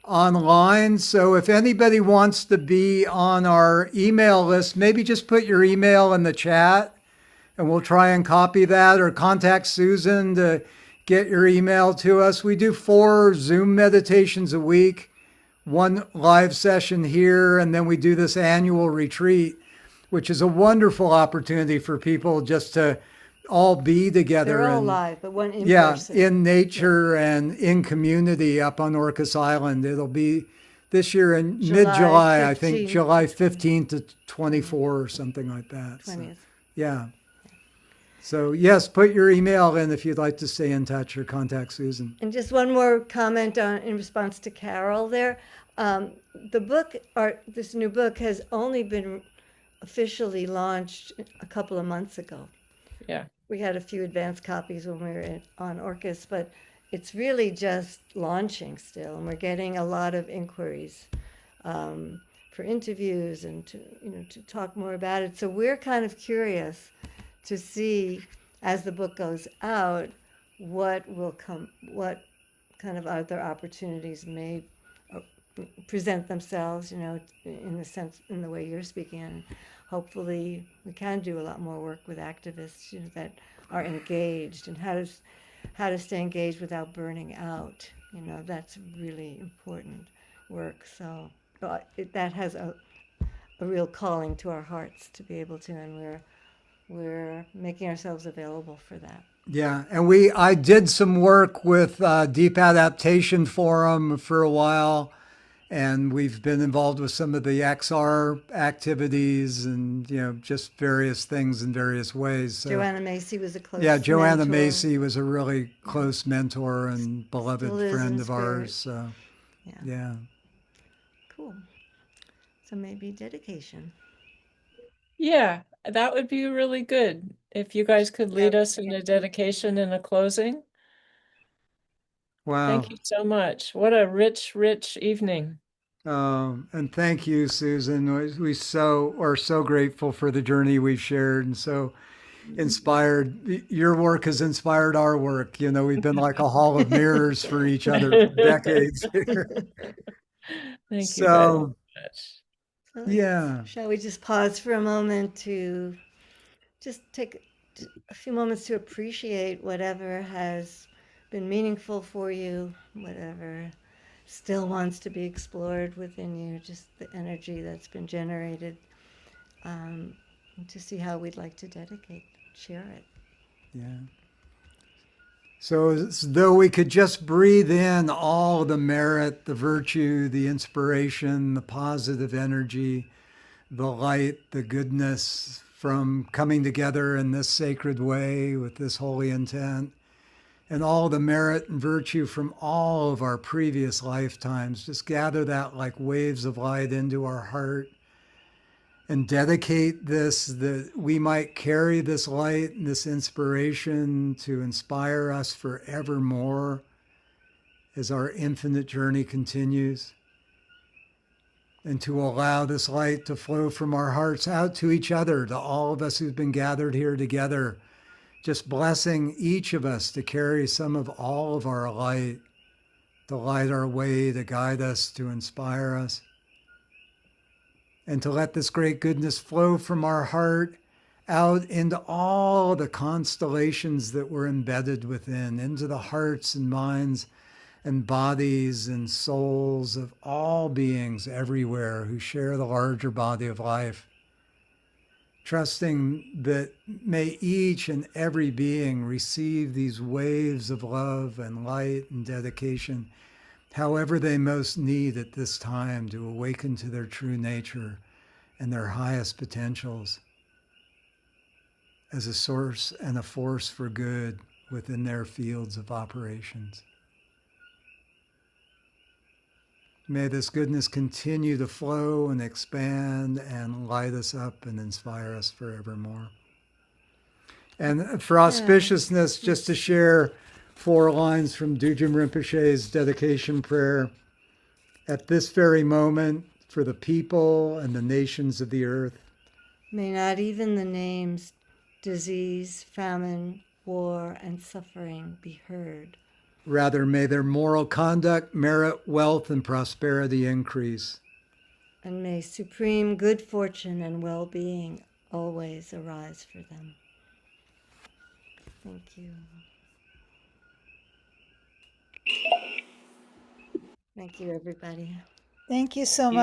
online. So if anybody wants to be on our email list, maybe just put your email in the chat and we'll try and copy that, or contact Susan to get your email to us. We do 4 Zoom meditations a week, 1 live session here, and then we do this annual retreat, which is a wonderful opportunity for people just to all be together. They're all and live, but one in yeah, person. in nature and in community up on Orcas Island. It'll be this year in mid-July, I think 15th. July 15th to 24 or something like that. 20th. So, yeah. So yes, put your email in if you'd like to stay in touch or contact Susan. And just one more comment in response to Carol there. The book, or this new book, has only been officially launched a couple of months ago. Yeah. We had a few advanced copies when we were on Orcas, but it's really just launching still, and we're getting a lot of inquiries for interviews and to talk more about it. So we're kind of curious to see, as the book goes out, what will come, what kind of other opportunities may present themselves, in the sense, in the way you're speaking. And hopefully we can do a lot more work with activists, that are engaged, and how to stay engaged without burning out. That's really important work. So that has a real calling to our hearts to be able to, and we're making ourselves available for that. Yeah, and I did some work with Deep Adaptation Forum for a while, and we've been involved with some of the XR activities and just various things in various ways. So, Joanna Macy was a close Joanna mentor. Macy was a really close mentor and beloved Still is friend in of spirit. ours. So yeah. Cool. So maybe dedication. Yeah, that would be really good if you guys could lead us in a dedication and a closing. Wow. Thank you so much. What a rich, rich evening. And thank you, Susan. We are so grateful for the journey we've shared, and so inspired. Your work has inspired our work. We've been like a hall of mirrors for each other for decades. Thank you guys so much. So Yeah. shall we just pause for a moment to just take a few moments to appreciate whatever has been meaningful for you, whatever still wants to be explored within you, just the energy that's been generated, to see how we'd like to share it. Yeah. So as though we could just breathe in all the merit, the virtue, the inspiration, the positive energy, the light, the goodness from coming together in this sacred way with this holy intent, and all the merit and virtue from all of our previous lifetimes. Just gather that like waves of light into our heart and dedicate this, that we might carry this light and this inspiration to inspire us forevermore as our infinite journey continues, and to allow this light to flow from our hearts out to each other, to all of us who've been gathered here together, just blessing each of us to carry some of all of our light, to light our way, to guide us, to inspire us, and to let this great goodness flow from our heart out into all the constellations that we're embedded within, into the hearts and minds and bodies and souls of all beings everywhere who share the larger body of life. Trusting that may each and every being receive these waves of love and light and dedication, however they most need at this time to awaken to their true nature and their highest potentials as a source and a force for good within their fields of operations. May this goodness continue to flow and expand and light us up and inspire us forevermore. And for auspiciousness, just to share 4 lines from Dujum Rinpoche's dedication prayer. At this very moment, for the people and the nations of the earth, may not even the names disease, famine, war, and suffering be heard. rather may their moral conduct, merit, wealth, and prosperity increase. And may supreme good fortune and well-being always arise for them. Thank you. Thank you, everybody. Thank you so much.